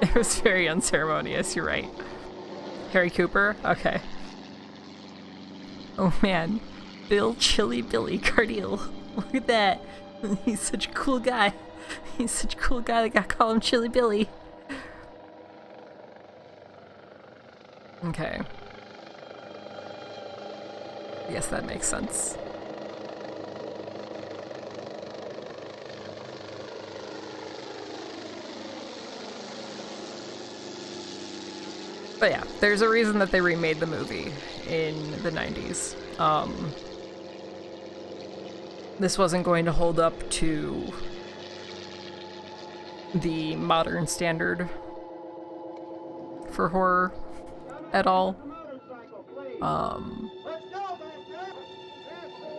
It was very unceremonious, you're right. Harry Cooper? Okay. Oh man. Bill Chilly Billy Cardiel. Look at that. He's such a cool guy. He's such a cool guy that got called him Chilly Billy. Okay. I guess that makes sense. But yeah, there's a reason that they remade the movie in the 90s. This wasn't going to hold up to the modern standard for horror at all.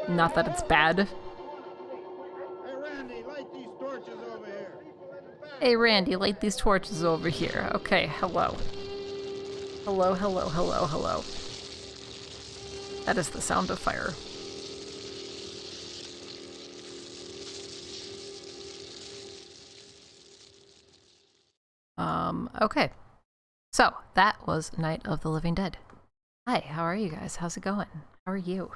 Not that it's bad. Hey Randy, light these torches over here. Okay, hello. Hello, hello, hello, hello. That is the sound of fire. Okay. So, that was Night of the Living Dead. Hi, how are you guys? How's it going? How are you?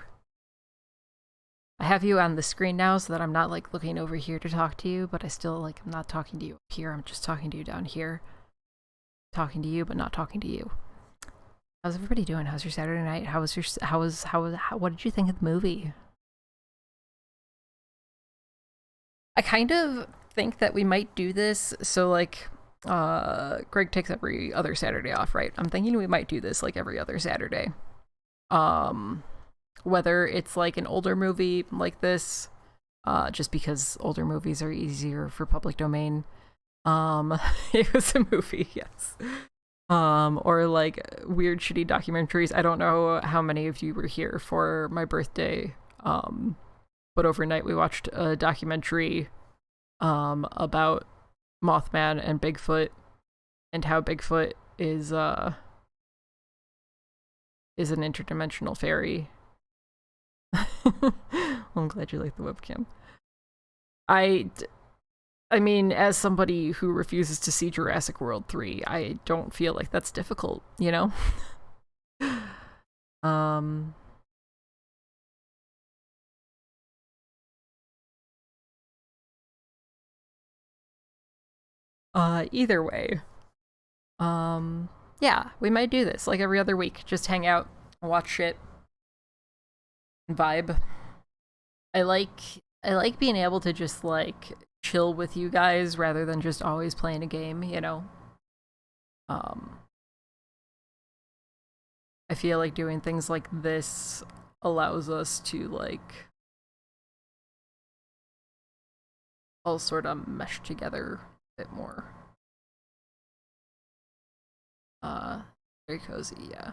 I have you on the screen now so that I'm not like looking over here to talk to you, but I still like I'm not talking to you up here. I'm just talking to you down here. Talking to you, but not talking to you. How's everybody doing? How's your Saturday night? What did you think of the movie? I kind of think that we might do this, so like, Greg takes every other Saturday off, right? I'm thinking we might do this like every other Saturday. Whether it's like an older movie like this, just because older movies are easier for public domain. It was a movie, yes. Or like weird shitty documentaries. I don't know how many of you were here for my birthday, but overnight we watched a documentary about Mothman and Bigfoot and how Bigfoot is an interdimensional fairy. I'm glad you like the webcam. I mean, as somebody who refuses to see Jurassic World 3, I don't feel like that's difficult, you know? Either way. Yeah, we might do this, like every other week. Just hang out, watch shit, vibe. I like being able to just, like, chill with you guys rather than just always playing a game, you know? I feel like doing things like this allows us to, like, all sort of mesh together a bit more. Very cozy, yeah.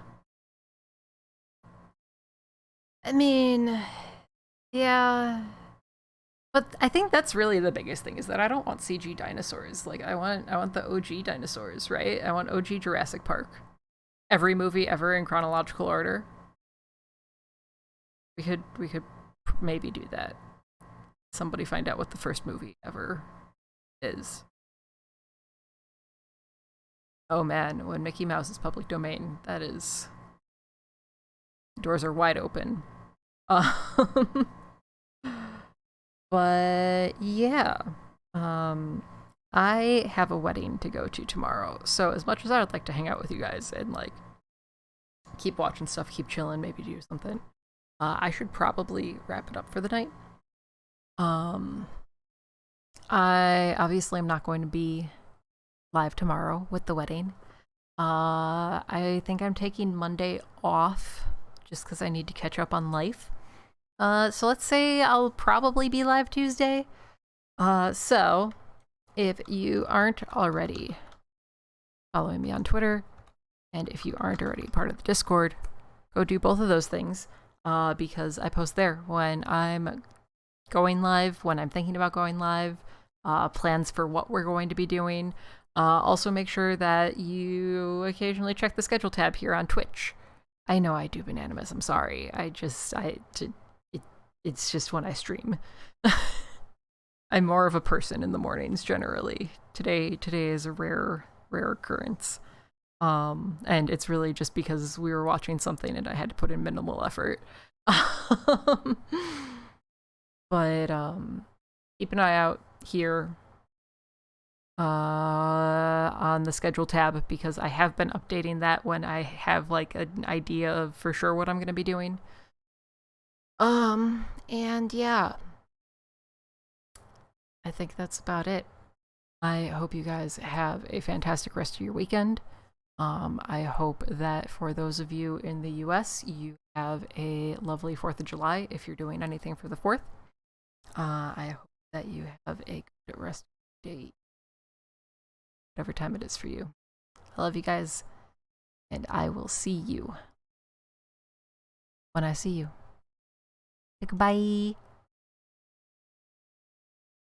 I mean, yeah. But I think that's really the biggest thing, is that I don't want CG dinosaurs. Like, I want the OG dinosaurs, right? I want OG Jurassic Park. Every movie ever in chronological order. We could maybe do that. Somebody find out what the first movie ever is. Oh man, when Mickey Mouse is public domain, that is... doors are wide open. But yeah, I have a wedding to go to tomorrow. So as much as I would like to hang out with you guys and like keep watching stuff, keep chilling, maybe do something, I should probably wrap it up for the night. I obviously am not going to be live tomorrow with the wedding. I think I'm taking Monday off just because I need to catch up on life. So let's say I'll probably be live Tuesday. So if you aren't already following me on Twitter, and if you aren't already part of the Discord, go do both of those things, because I post there when I'm going live, when I'm thinking about going live, plans for what we're going to be doing, Also make sure that you occasionally check the schedule tab here on Twitch. I know I do Bananimus, I'm sorry. It's just when I stream. I'm more of a person in the mornings generally. Today is a rare occurrence. And it's really just because we were watching something and I had to put in minimal effort. But keep an eye out here on the schedule tab, because I have been updating that when I have like an idea of for sure what I'm going to be doing. And yeah, I think that's about it. I hope you guys have a fantastic rest of your weekend. I hope that for those of you in the US, you have a lovely 4th of July if you're doing anything for the 4th. I hope that you have a good rest of the day, whatever time it is for you. I love you guys, and I will see you when I see you. Goodbye.